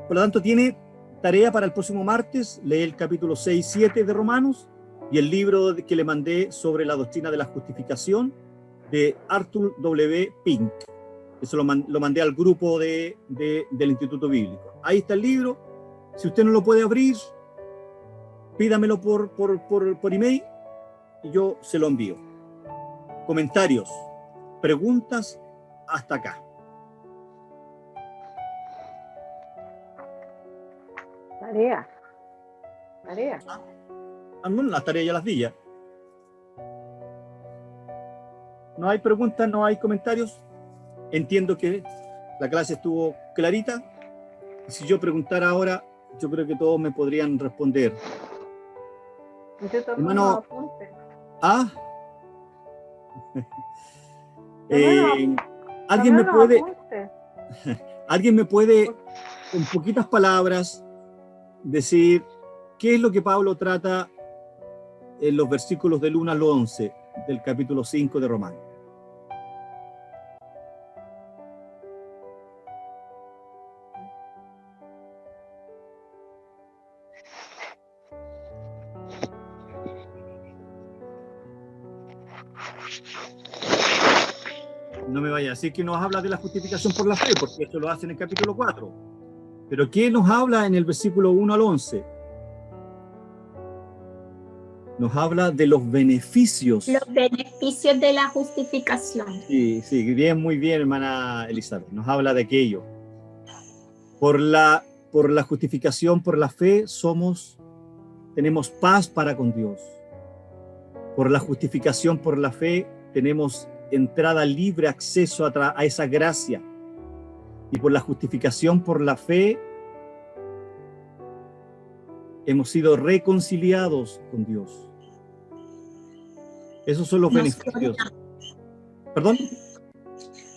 Por lo tanto, tiene tarea para el próximo martes, lee el capítulo 6 y 7 de Romanos y el libro que le mandé sobre la doctrina de la justificación de Arthur W. Pink. Eso lo mandé al grupo del Instituto Bíblico. Ahí está el libro. Si usted no lo puede abrir, pídamelo por email y yo se lo envío. Comentarios, preguntas, hasta acá. Tarea. Bueno, las tareas ya las di ya. No hay preguntas, no hay comentarios. Entiendo que la clase estuvo clarita. Si yo preguntara ahora, yo creo que todos me podrían responder. Yo tomé Hermano, unos apuntes. ¿Alguien me Tomé unos puede, apuntes. alguien me puede, en poquitas palabras, decir qué es lo que Pablo trata en los versículos del 1 al 11 del capítulo 5 de Romanos? No me vaya a decir que nos habla de la justificación por la fe, porque esto lo hace en el capítulo 4. Pero ¿qué nos habla en el versículo 1 al 11? Nos habla de los beneficios. Los beneficios de la justificación. Sí, sí, bien, muy bien, hermana Elizabeth. Nos habla de aquello. Por la justificación, por la fe, tenemos paz para con Dios. Por la justificación, por la fe, tenemos entrada libre, acceso a esa gracia. Y por la justificación, por la fe, hemos sido reconciliados con Dios. Esos son los beneficios. ¿Perdón?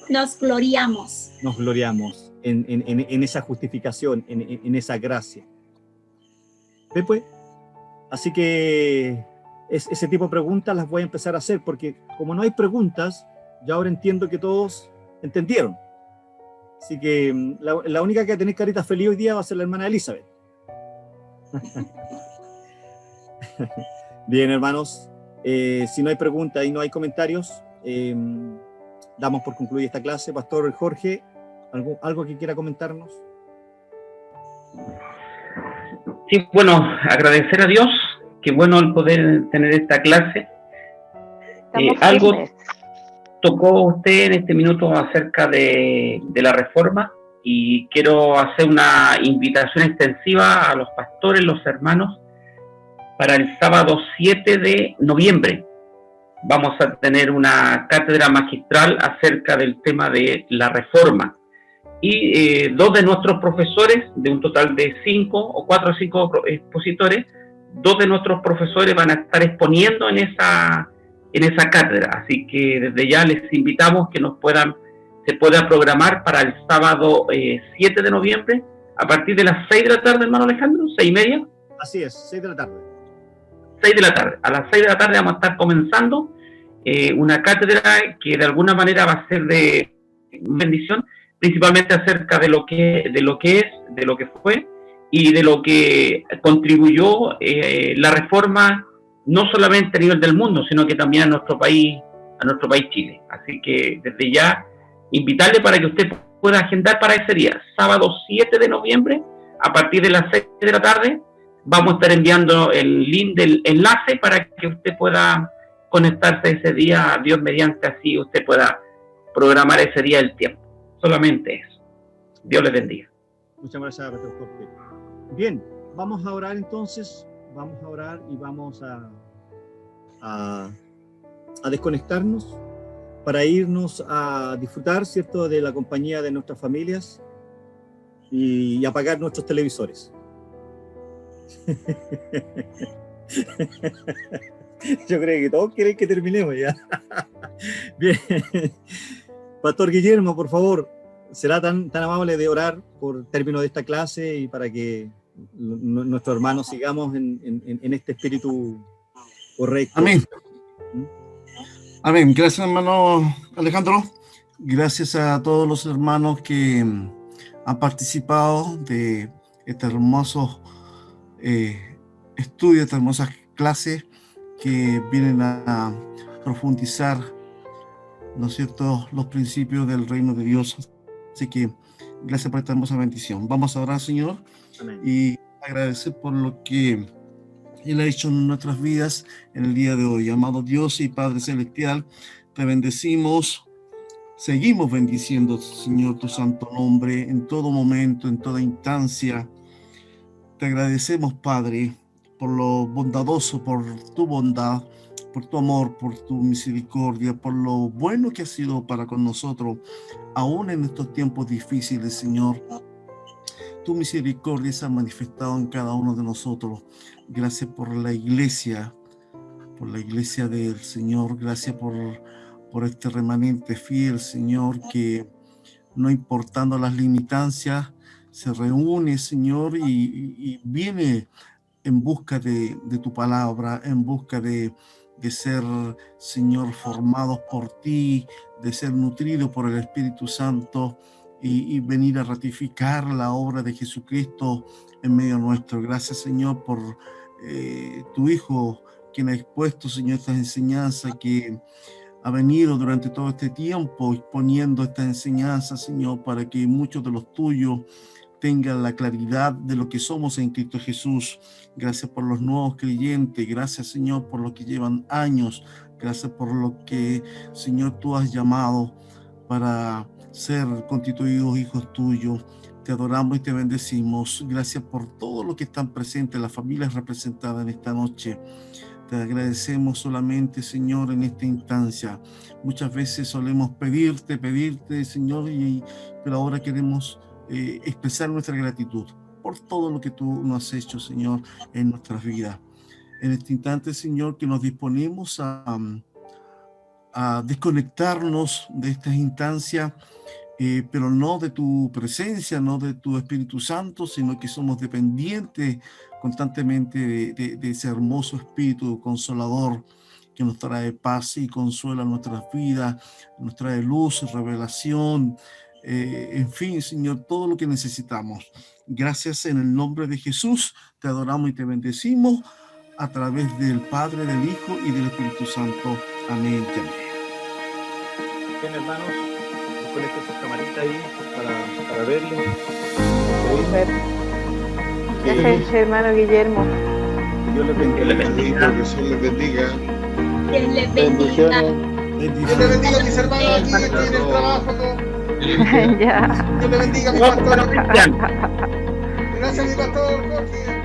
Nos gloriamos. Nos gloriamos en esa justificación, en esa gracia. ¿Ve pues? Así que ese tipo de preguntas las voy a empezar a hacer, porque como no hay preguntas, ya ahora entiendo que todos entendieron. Así que la única que va a tener carita feliz hoy día va a ser la hermana Elizabeth. Bien, hermanos. Si no hay preguntas y no hay comentarios, damos por concluida esta clase. Pastor Jorge, ¿algo que quiera comentarnos? Sí, bueno, agradecer a Dios, qué bueno el poder tener esta clase. Algo tocó usted en este minuto acerca de la reforma, y quiero hacer una invitación extensiva a los pastores, los hermanos, para el sábado 7 de noviembre. Vamos a tener una cátedra magistral acerca del tema de la reforma. Y dos de nuestros profesores, de un total de 4 o 5 expositores, 2 de nuestros profesores van a estar exponiendo en esa cátedra. Así que desde ya les invitamos que se pueda programar para el sábado 7 de noviembre, a partir de las 6 de la tarde, hermano Alejandro, 6:30. Así es, 6 de la tarde. 6 de la tarde. A las 6 de la tarde vamos a estar comenzando una cátedra que de alguna manera va a ser de bendición, principalmente acerca de lo que fue y de lo que contribuyó la reforma, no solamente a nivel del mundo, sino que también a nuestro país Chile. Así que desde ya invitarle para que usted pueda agendar para ese día, sábado 7 de noviembre, a partir de las 6 de la tarde. Vamos a estar enviando el link del enlace para que usted pueda conectarse ese día, Dios mediante, así usted pueda programar ese día el tiempo. Solamente eso. Dios les bendiga. Muchas gracias, Pastor Jorge. Bien, vamos a orar entonces. Vamos a orar y vamos a desconectarnos para irnos a disfrutar, ¿cierto?, de la compañía de nuestras familias y apagar nuestros televisores. Yo creo que todos quieren que terminemos ya. Bien. Pastor Guillermo, por favor, será tan amable de orar por término de esta clase y para que nuestros hermanos sigamos en este espíritu correcto. Amén. Amén. Gracias, hermano Alejandro. Gracias a todos los hermanos que han participado de este hermoso estudio, estas hermosas clases que vienen a profundizar, ¿no es cierto?, los principios del reino de Dios. Así que gracias por esta hermosa bendición. Vamos a orar, Señor. Amén. Y agradecer por lo que Él ha hecho en nuestras vidas en el día de hoy. Amado Dios y Padre Celestial, te bendecimos, seguimos bendiciendo, Señor, tu santo nombre en todo momento, en toda instancia. Te agradecemos, Padre, por lo bondadoso, por tu bondad, por tu amor, por tu misericordia, por lo bueno que has sido para con nosotros, aún en estos tiempos difíciles, Señor. Tu misericordia se ha manifestado en cada uno de nosotros. Gracias por la iglesia del Señor. Gracias por este remanente fiel, Señor, que no importando las limitancias, se reúne, Señor, y viene en busca de tu palabra, en busca de ser, Señor, formados por ti, de ser nutridos por el Espíritu Santo y venir a ratificar la obra de Jesucristo en medio nuestro. Gracias, Señor, por tu Hijo, quien ha expuesto, Señor, estas enseñanzas que ha venido durante todo este tiempo exponiendo esta enseñanza, Señor, para que muchos de los tuyos tengan la claridad de lo que somos en Cristo Jesús. Gracias por los nuevos creyentes, gracias, Señor, por los que llevan años, gracias por lo que, Señor, tú has llamado para ser constituidos hijos tuyos. Te adoramos y te bendecimos. Gracias por todo lo que están presentes, las familias representadas en esta noche. Te agradecemos solamente, Señor, en esta instancia. Muchas veces solemos pedirte, Señor, pero ahora queremos expresar nuestra gratitud por todo lo que tú nos has hecho, Señor, en nuestras vidas. En este instante, Señor, que nos disponemos a desconectarnos de estas instancias, pero no de tu presencia, no de tu Espíritu Santo, sino que somos dependientes constantemente de ese hermoso Espíritu Consolador que nos trae paz y consuela nuestras vidas, nos trae luz, revelación, en fin, Señor, todo lo que necesitamos. Gracias en el nombre de Jesús, te adoramos y te bendecimos a través del Padre, del Hijo y del Espíritu Santo. Amén y amén. Bien, hermanos, conecten sus camaritas ahí para verlo. Gracias, hermano Guillermo. Dios les bendiga. Que Jesús les bendiga. Dios les bendiga. Bendiciones. Dios les bendiga, mis hermanos, aquí estoy en el trabajo. Ya. Dios les bendiga, mi pastor. Gracias, mi pastor Jorge.